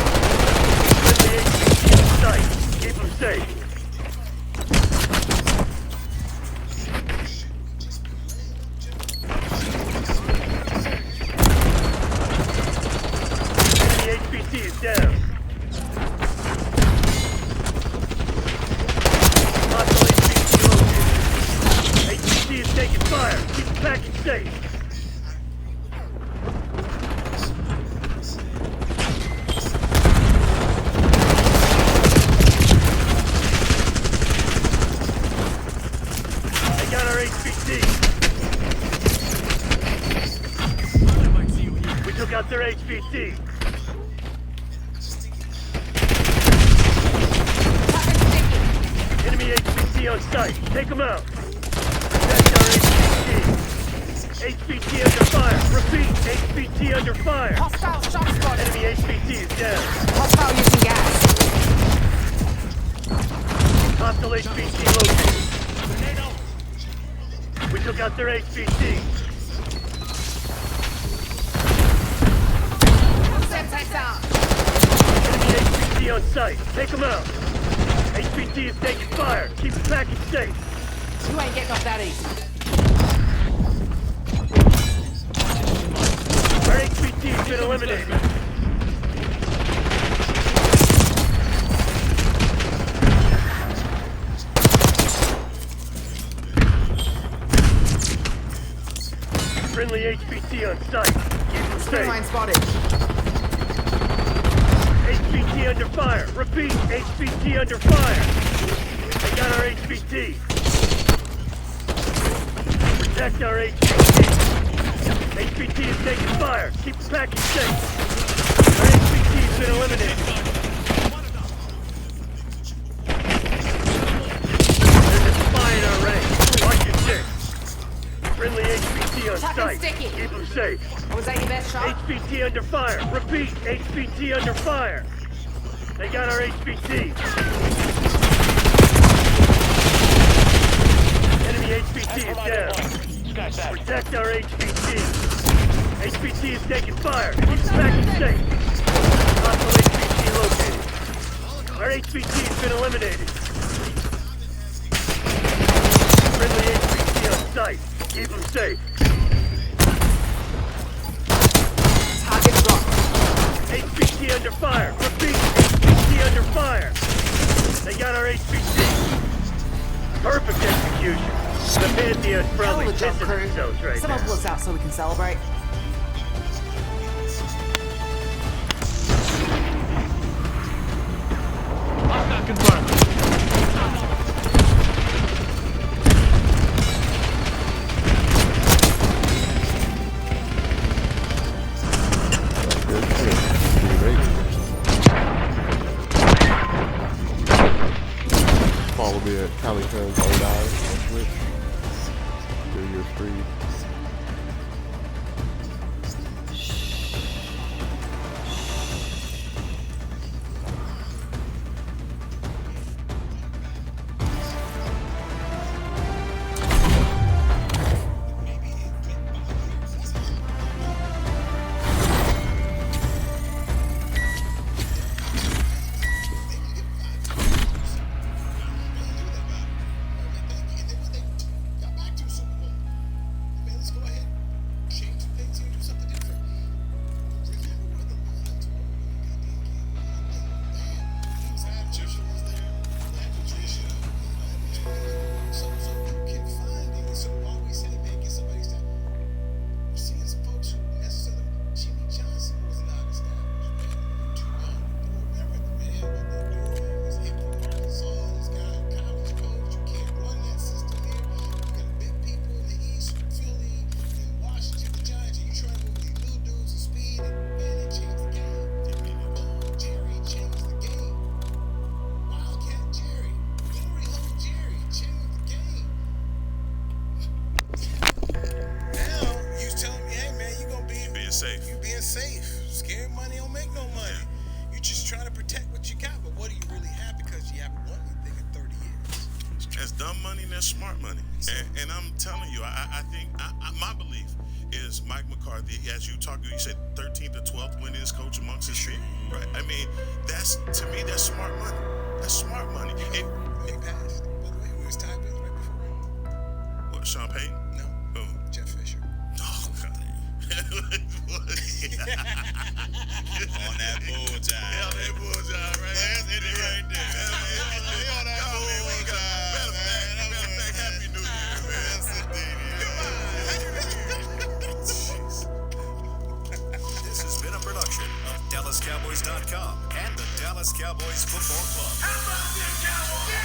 Enemy HVT on site. Keep them safe. Enemy HVT is down. Hostile HVT located. HVT is taking fire. Keep the package safe. They got our HVT. We took out their HVT. Enemy HVT on site. Take them out. Protect our HVT. HVT under fire. Repeat. HVT under fire. Hostile shot spotted. Enemy HVT is down. Hostile using gas. Hostile HVT located. We took out their HVT. Semtex out. Enemy HVT on site. Take them out. HVT is taking fire. Keep the package safe. You ain't getting off that easy. Our HVT has been eliminated. Friendly HVT on site. Keep them Spring line safe. spotted. HVT under fire. Repeat. HVT under fire. They got our HVT. Protect our HVT. HVT is taking fire. Keep the package safe. Our HVT has been eliminated. There's a spy in our range. Watch your six. Friendly HVT on Tuck and site. sticky. Keep them safe. Was that your best shot? HVT under fire. Repeat. HVT under fire. They got our HVT. Enemy HVT is down. Protect our HVT. HVT is taking fire. Keep the package safe. Hostile HVT located. Our HVT has been eliminated. Friendly HVT on site. Keep them safe. Target dropped. HVT under fire. Repeat. HVT under fire. They got our HVT. Perfect execution. The Pantheon's probably Hell of a job, pissing crew. themselves right Someone now. pull us out so we can celebrate. Hostile confirmed. Follow me at Calico's Old Eyes on Twitch. Do your stream. safe. You being safe. Scary money don't make no money. You just trying to protect what you got, but what do you really have because you haven't won anything in 30 years? That's dumb money and that's smart money. And I'm telling you, I think my belief is Mike McCarthy, as you talked, you said 13th or 12th winningest coach amongst his team, right? I mean, to me, that's smart money. That's smart money. They passed. By the way, who was tied with right before him? What, Sean Payton? No. Who? Jeff Fisher. Oh, God. On that bullseye. Yeah, on that bullseye, right? That's it right there. On that bullseye. Matter of fact, Happy New Year, man. Yes, indeed. This has been a production of DallasCowboys.com and the Dallas Cowboys Football Club. How about this, Cowboys?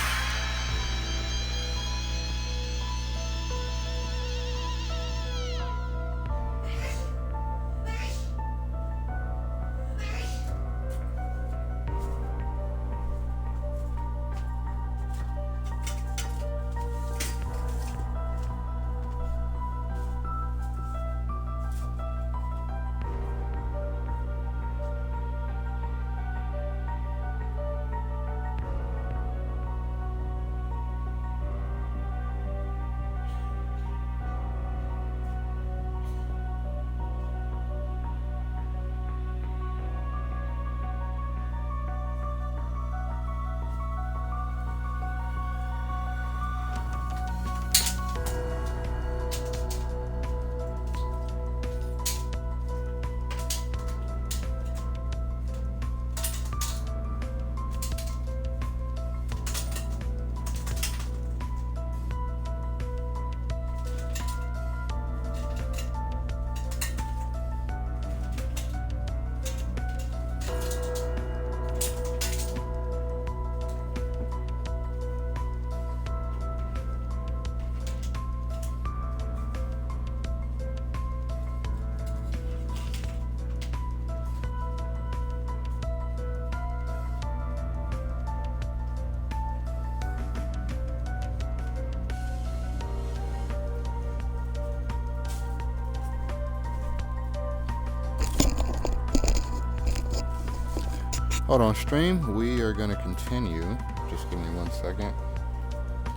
Hold on, stream. We are going to continue. Just give me 1 second.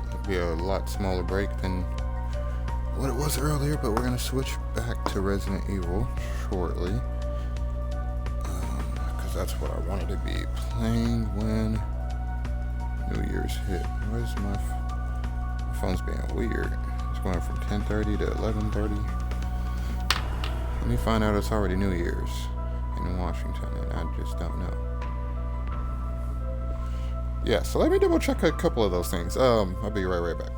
It'll be a lot smaller break than what it was earlier, but we're going to switch back to Resident Evil shortly. Because that's what I wanted to be playing when New Year's hit. Where's my phone's being weird? It's going from 10:30 to 11:30. Let me find out it's already New Year's in Washington, and I just don't know. Yeah, so let me double check a couple of those things. I'll be right back.